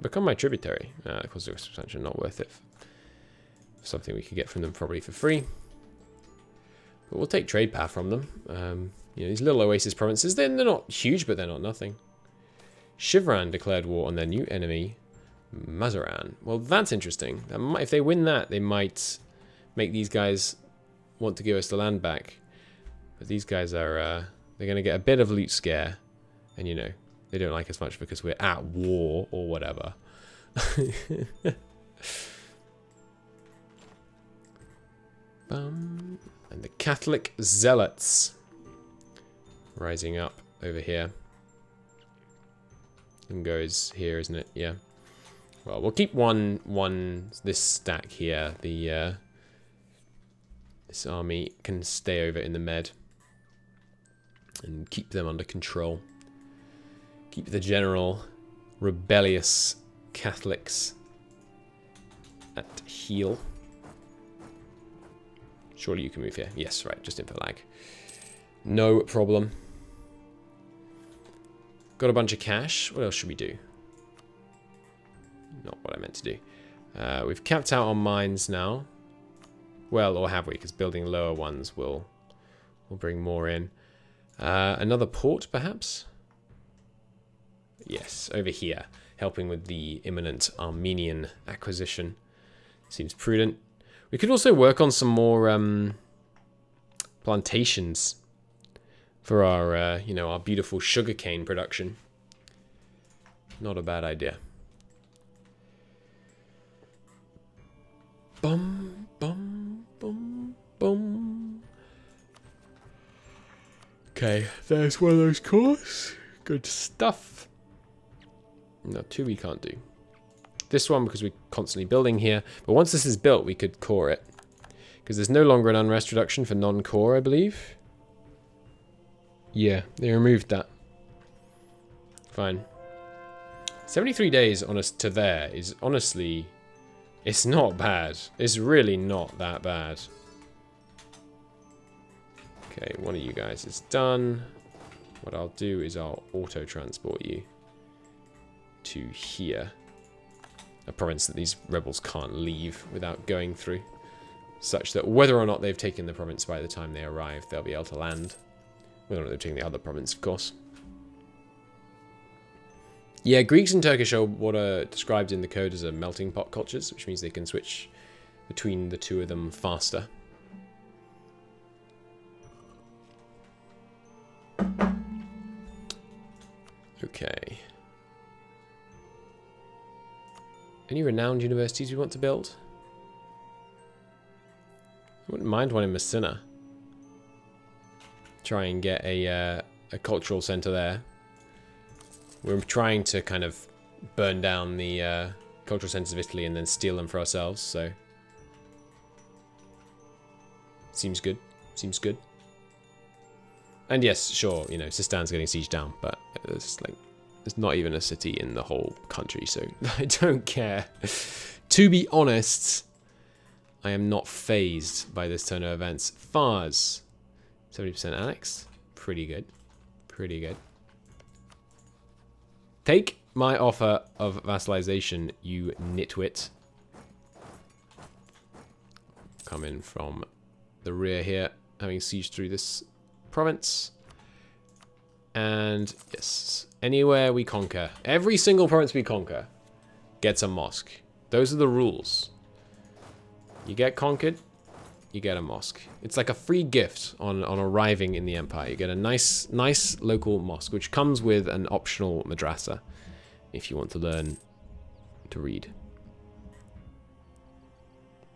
Become my tributary. Cost of expansion, not worth it. Something we could get from them probably for free. But we'll take trade power from them. You know, these little oasis provinces, they're not huge, but they're not nothing. Shivran declared war on their new enemy, Mazaran. Well, that's interesting. If they win that, they might make these guys want to give us the land back. But these guys are, they're going to get a bit of loot scare. And, you know, they don't like us much because we're at war or whatever. And the Catholic Zealots rising up over here. And goes here, isn't it? Yeah. Well, we'll keep this stack here. The this army can stay over in the Med and keep them under control. Keep the general rebellious Catholics at heel. Surely you can move here. Yes, right, just info lag. No problem. Got a bunch of cash. What else should we do? Not what I meant to do. We've capped out on mines now. Well, or have we? Because building lower ones will bring more in. Another port, perhaps? Yes, over here. Helping with the imminent Armenian acquisition. Seems prudent. We could also work on some more plantations for our, you know, our beautiful sugarcane production. Not a bad idea. Bum, bum, bum, bum. Okay, there's one of those cores. Good stuff. No, two we can't do. This one because we're constantly building here. But once this is built, we could core it. Because there's no longer an unrest reduction for non-core, I believe. Yeah, they removed that. Fine. 73 days on us to there is honestly... It's not bad. It's really not that bad. Okay, one of you guys is done. What I'll do is I'll auto-transport you to here. a province that these rebels can't leave without going through, such that whether or not they've taken the province by the time they arrive, they'll be able to land. Whether or not they've taken the other province, of course. Yeah, Greeks and Turkish are what are described in the code as a melting pot cultures, which means they can switch between the two of them faster. Okay. Any renowned universities we want to build? I wouldn't mind one in Messina. Try and get a cultural center there. We're trying to kind of burn down the cultural centers of Italy and then steal them for ourselves, so... Seems good. Seems good. And yes, sure, you know, Sistan's getting sieged down, but it's like... There's not even a city in the whole country, so I don't care. To be honest, I am not phased by this turn of events. Fars. 70% annexed. Pretty good. Pretty good. Take my offer of vassalization, you nitwit. Come in from the rear here, having sieged through this province. And yes, anywhere we conquer, every single province we conquer gets a mosque. Those are the rules. You get conquered, you get a mosque. It's like a free gift on arriving in the empire. You get a nice local mosque, which comes with an optional madrasa if you want to learn to read.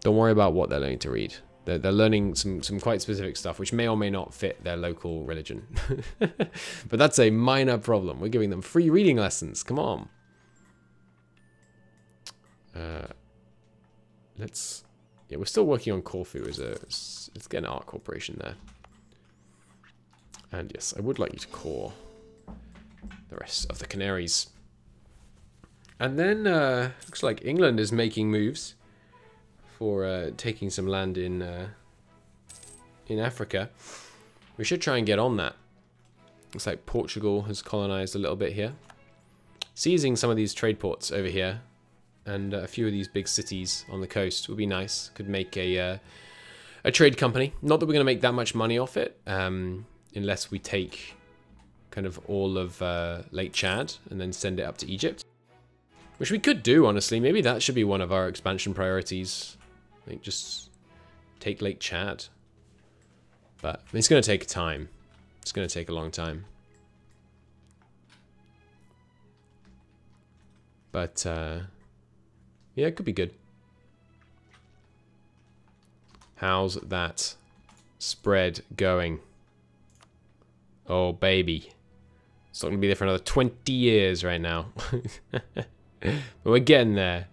Don't worry about what they're learning to read. They're learning some quite specific stuff, which may or may not fit their local religion. But that's a minor problem. We're giving them free reading lessons. Come on. Yeah, we're still working on Corfu as a... Let's get an art corporation there. And yes, I would like you to core the rest of the Canaries. And then, looks like England is making moves for taking some land in Africa. We should try and get on that. Looks like Portugal has colonized a little bit here. Seizing some of these trade ports over here and a few of these big cities on the coast would be nice. Could make a trade company. Not that we're going to make that much money off it, unless we take kind of all of Lake Chad and then send it up to Egypt. Which we could do, honestly. Maybe that should be one of our expansion priorities. Like, just take Lake Chad. But it's going to take time. It's going to take a long time. But, yeah, it could be good. How's that spread going? Oh, baby. It's not going to be there for another 20 years right now. But we're getting there.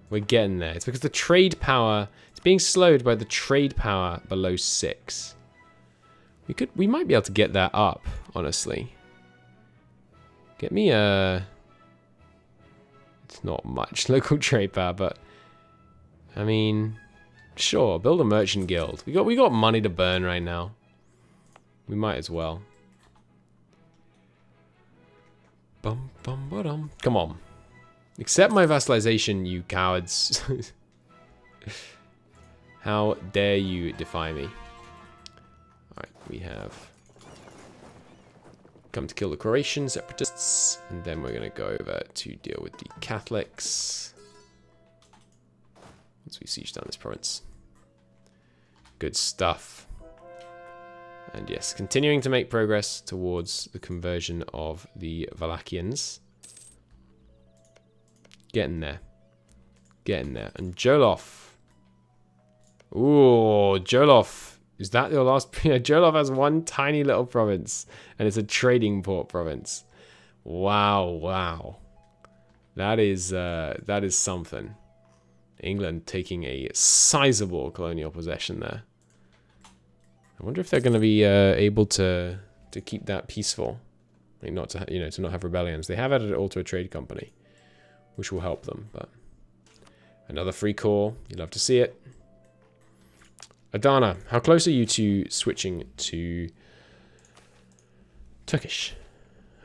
We're getting there. It's because the trade power... It's being slowed by the trade power below 6. We might be able to get that up, honestly. Get me a... It's not much local trade power, but... I mean... Sure, build a merchant guild. We got money to burn right now. We might as well. Bum bum ba-dum. Come on. Accept my vassalization, you cowards. How dare you defy me? Alright, we have come to kill the Croatian separatists, and then we're going to go over to deal with the Catholics. Once we siege down this province. Good stuff. And yes, continuing to make progress towards the conversion of the Wallachians. Getting there. Getting there. And Jolof. Ooh, Jolof. Is that your last? Yeah, Jolof has one tiny little province. And it's a trading port province. Wow, wow. That is something. England taking a sizable colonial possession there. I wonder if they're going to be able to keep that peaceful. Like not to, to not have rebellions. They have added it all to a trade company, which will help them. But another free core. You love to see it. Adana, how close are you to switching to Turkish?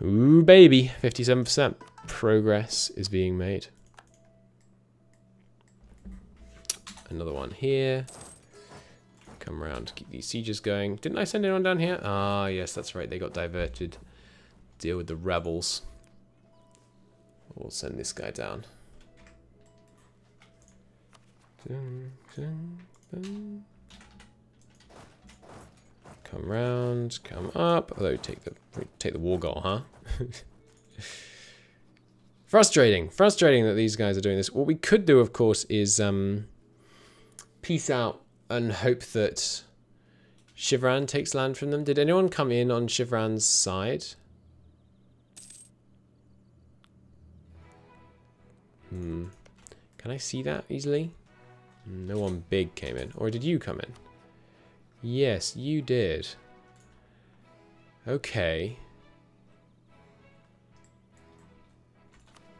Ooh, baby. 57%. Progress is being made. Another one here. Come around to keep these sieges going. Didn't I send anyone down here? Ah, yes, that's right. They got diverted. Deal with the rebels. We'll send this guy down. Come round, come up. Although take the war goal, huh? Frustrating that these guys are doing this. What we could do, of course, is peace out and hope that Shivran takes land from them. Did anyone come in on Shivran's side? Can I see that easily? No one big came in. Or did you come in? Yes, you did. Okay.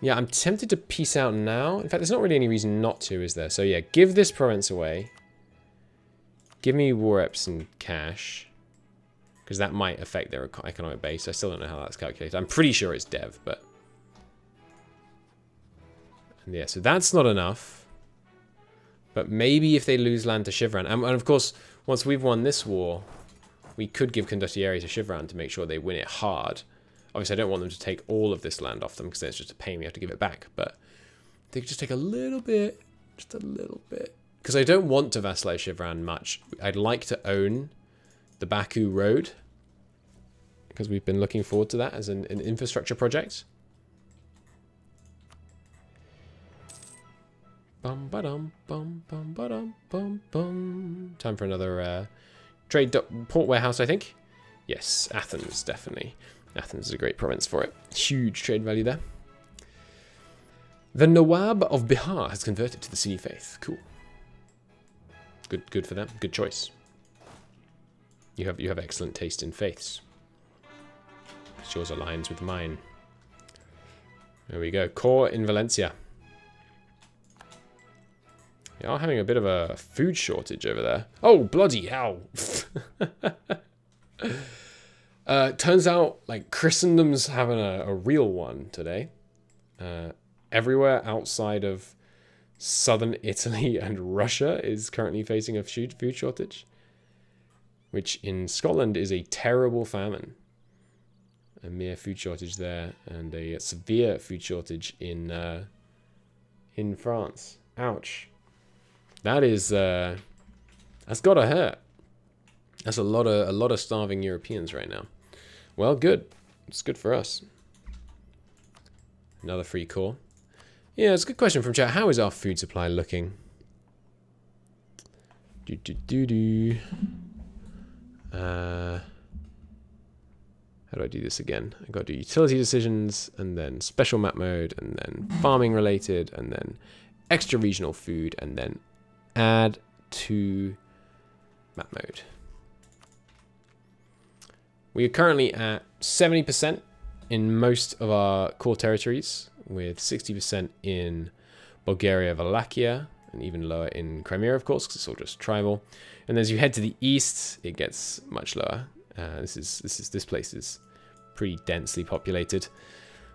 Yeah, I'm tempted to peace out now. In fact, there's not really any reason not to, is there? So yeah, give this province away. Give me war reps and cash. Because that might affect their economic base. I still don't know how that's calculated. I'm pretty sure it's dev, but... yeah, so that's not enough. But maybe if they lose land to Shivran... and of course, once we've won this war, we could give Condottieri to Shivran to make sure they win it hard. Obviously, I don't want them to take all of this land off them, because then it's just a pain. We have to give it back. But they could just take a little bit. Just a little bit. Because I don't want to vassalize Shivran much. I'd like to own the Baku Road. Because we've been looking forward to that as an infrastructure project. Bum ba-dum, bum bum ba-dum, bum bum. Time for another trade port warehouse, I think. Yes, Athens, definitely. Athens is a great province for it. Huge trade value there. The Nawab of Bihar has converted to the Sunni faith. Cool. Good for them. Good choice. You have excellent taste in faiths. Yours aligns with mine. There we go. Core in Valencia. They are having a bit of a food shortage over there. Oh, bloody hell. Turns out, like, Christendom's having a real one today. Everywhere outside of southern Italy and Russia is currently facing a food shortage. Which in Scotland is a terrible famine. A mere food shortage there. And a severe food shortage in France. Ouch. That is, that's gotta hurt. That's a lot of starving Europeans right now. Well, good. It's good for us. Another free core. Yeah, it's a good question from chat. How is our food supply looking? How do I do this again? I've got to do utility decisions, and then special map mode, and then farming related, and then extra regional food, and then add to map mode. We are currently at 70% in most of our core territories, with 60% in Bulgaria, Wallachia, and even lower in Crimea, of course, because it's all just tribal. And as you head to the east, it gets much lower. This place is pretty densely populated.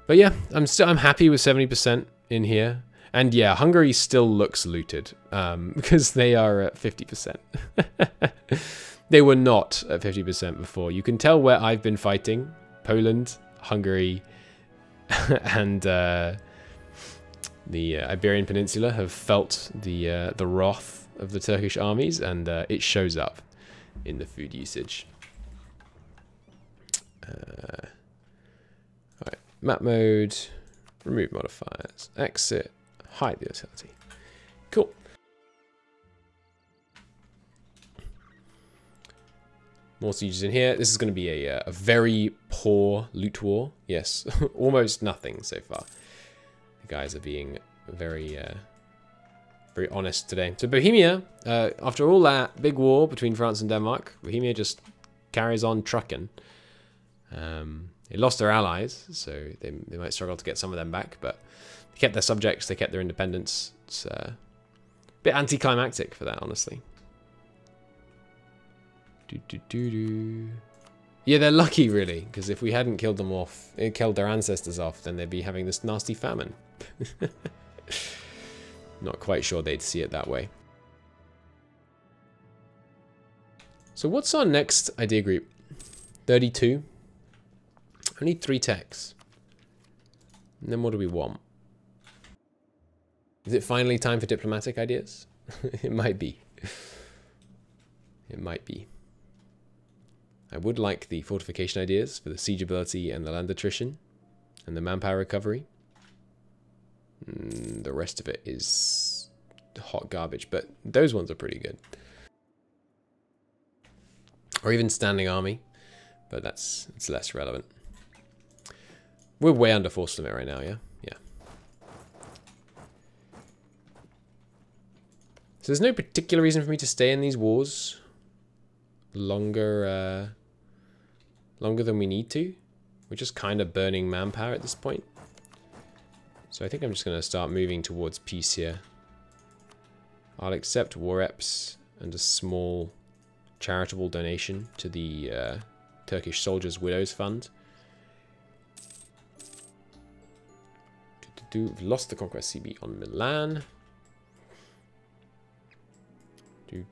But yeah, I'm happy with 70% in here. And yeah, Hungary still looks looted because they are at 50%. They were not at 50% before. You can tell where I've been fighting. Poland, Hungary, and the Iberian Peninsula have felt the wrath of the Turkish armies, and it shows up in the food usage. Alright, map mode, remove modifiers, exit, hide the utility. Cool. More sieges in here. This is going to be a very poor loot war. Yes, almost nothing so far. The guys are being very, very honest today. So Bohemia, after all that big war between France and Denmark, Bohemia just carries on trucking. They lost their allies, so they might struggle to get some of them back, but they kept their subjects, they kept their independence. It's a bit anticlimactic for that, honestly. Yeah, they're lucky, really, because if we hadn't killed them off, killed their ancestors off, then they'd be having this nasty famine. Not quite sure they'd see it that way. So what's our next idea group? 32. I need 3 techs. And then what do we want? Is it finally time for diplomatic ideas? It might be. It might be. I would like the fortification ideas for the siege ability and the land attrition and the manpower recovery. The rest of it is hot garbage, but those ones are pretty good. Or even standing army, but it's less relevant. We're way under force limit right now, yeah? Yeah. So there's no particular reason for me to stay in these wars longer than we need to. We're just kind of burning manpower at this point. So I think I'm just going to start moving towards peace here. I'll accept war reps and a small charitable donation to the Turkish Soldiers' Widows Fund. We've lost the Conquest CB on Milan. You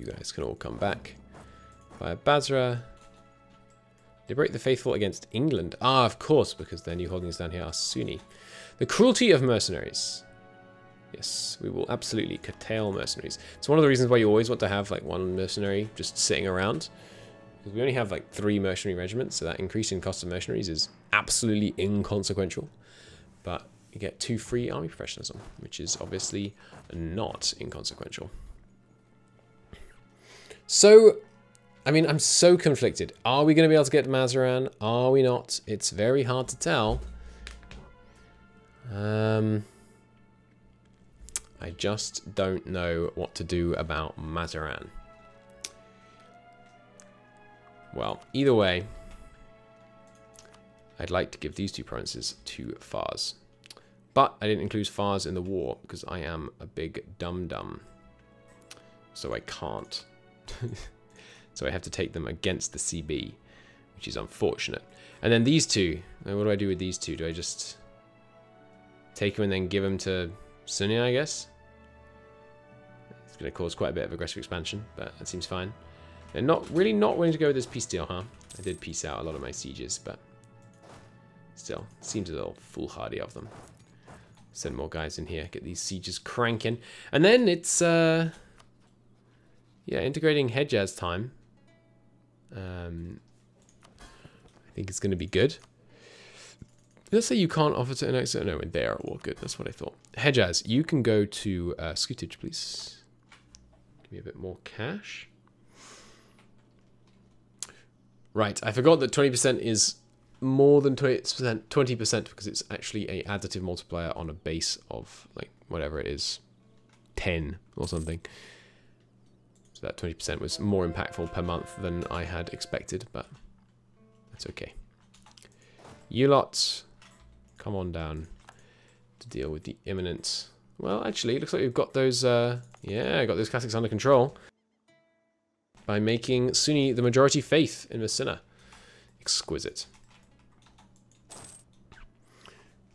guys can all come back. Via Basra. Liberate the faithful against England. Ah, of course, because their new holdings down here are Sunni. The cruelty of mercenaries. Yes, we will absolutely curtail mercenaries. It's one of the reasons why you always want to have like one mercenary just sitting around. Because we only have like 3 mercenary regiments, so that increase in cost of mercenaries is absolutely inconsequential. But you get 2 free army professionalism, which is obviously not inconsequential. So, I mean, I'm so conflicted. Are we going to be able to get Mazaran? Are we not? It's very hard to tell. I just don't know what to do about Mazaran. Well, either way, I'd like to give these 2 provinces to Fars. But I didn't include Fars in the war because I am a big dum-dum. So I can't. So I have to take them against the CB, which is unfortunate. And then these 2, what do I do with these 2? Do I just take them and then give them to Sunni, I guess? It's going to cause quite a bit of aggressive expansion, but that seems fine. They're really not willing to go with this peace deal, huh? I did peace out a lot of my sieges, but still, seems a little foolhardy of them. Send more guys in here, get these sieges cranking. And then it's, yeah, integrating Hejaz time. I think it's going to be good. Let's say you can't offer to annex it. No, they are all good. That's what I thought. Hejaz, you can go to Scutage, please. Give me a bit more cash. Right, I forgot that 20% is more than 20% because it's actually a additive multiplier on a base of, like, whatever it is, 10 or something. So that 20% was more impactful per month than I had expected, but that's okay. You lot, come on down to deal with the imminent... Well, actually, it looks like we've got those, yeah, got those classics under control by making Sunni the majority faith in Messina. Exquisite.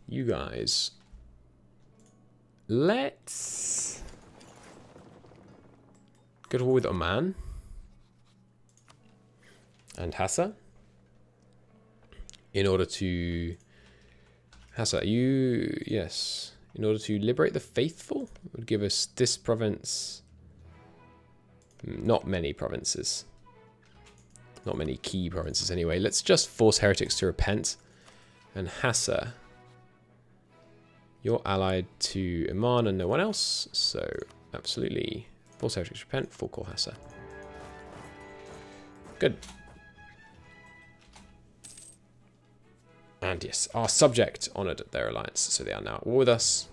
You guys, let's go to war with Oman and Hassa in order to... Hassa, you... Yes. In order to liberate the faithful, it would give us this province... Not many provinces. Not many key provinces anyway. Let's just force heretics to repent. And Hassa, you're allied to Iman and no one else. So, absolutely. Force heretics to repent, full call Hassa. Good. And yes, our subject honoured their alliance. So they are now at war with us,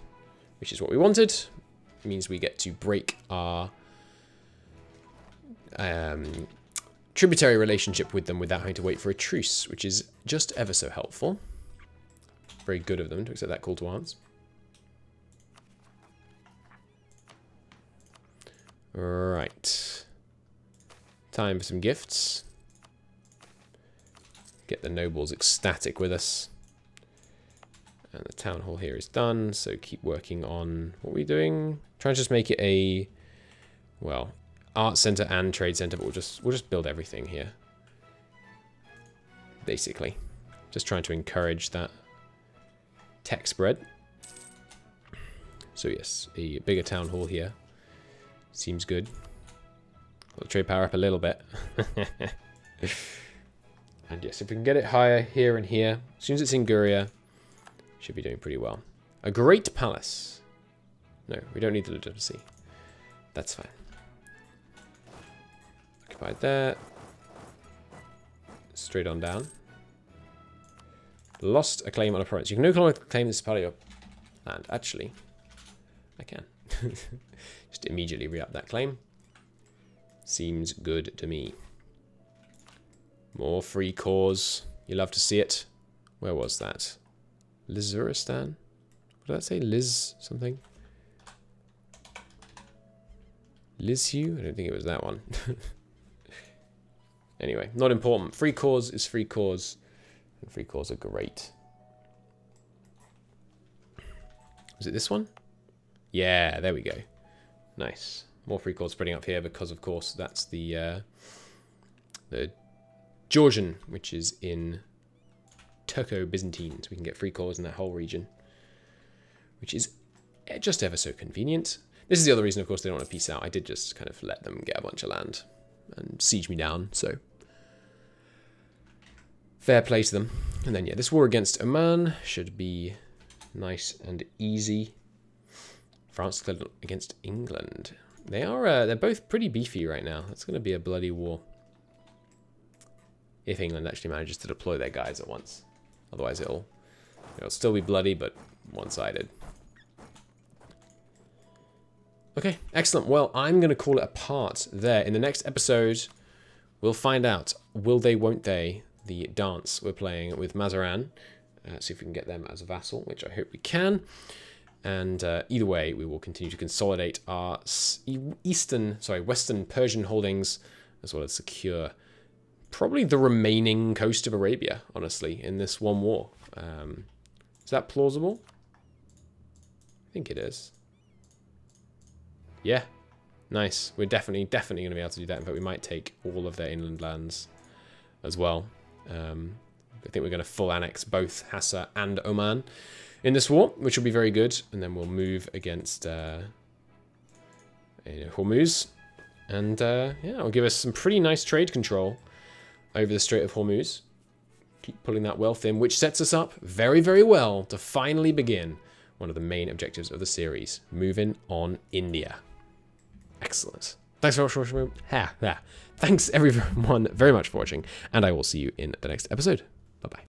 which is what we wanted. It means we get to break our... tributary relationship with them without having to wait for a truce, which is just ever so helpful. Very good of them to accept that call to arms. Right. Time for some gifts. Get the nobles ecstatic with us. And the town hall here is done, so keep working on what we're doing. Trying to just make it a, well, art center and trade center, but we'll just build everything here. Basically. Just trying to encourage that tech spread. So yes, a bigger town hall here. Seems good. Got the trade power up a little bit. And yes, if we can get it higher here and here, as soon as it's in Guria, should be doing pretty well. A great palace. No, we don't need the legitimacy. That's fine. Occupied there. Straight on down. Lost a claim on a province. You can no longer claim this part of your land. Actually, I can. Just immediately re-up that claim. Seems good to me. More free cores. You love to see it. Where was that? Lizuristan? What did that say? Liz something? MEIOU? I don't think it was that one. Anyway, not important. Free cores is free cores. And free cores are great. Was it this one? Yeah, there we go. Nice. More free cores spreading up here because, of course, that's the Georgian, which is in Turco-Byzantine. So we can get free cores in that whole region, which is just ever so convenient. This is the other reason, of course, they don't want to peace out. I did just kind of let them get a bunch of land and siege me down, so fair play to them. And then, yeah, this war against Oman should be nice and easy. France declared against England. They are, they're both pretty beefy right now. That's going to be a bloody war. If England actually manages to deploy their guys at once. Otherwise it'll still be bloody, but one-sided. Okay, excellent. Well, I'm going to call it a part there. In the next episode, we'll find out, will they, won't they, the dance we're playing with Mazarin. See if we can get them as a vassal, which I hope we can. And either way, we will continue to consolidate our Western Persian holdings, as well as secure probably the remaining coast of Arabia, honestly, in this one war. Is that plausible? I think it is. Yeah, nice. We're definitely going to be able to do that. In fact, we might take all of their inland lands as well. I think we're going to full annex both Hassa and Oman in this war, which will be very good. And then we'll move against Hormuz. And yeah, it'll give us some pretty nice trade control over the Strait of Hormuz. Keep pulling that wealth in, which sets us up very, very well to finally begin one of the main objectives of the series, moving on India. Excellent. Thanks very much for watching. Thanks everyone very much for watching, and I will see you in the next episode. Bye-bye.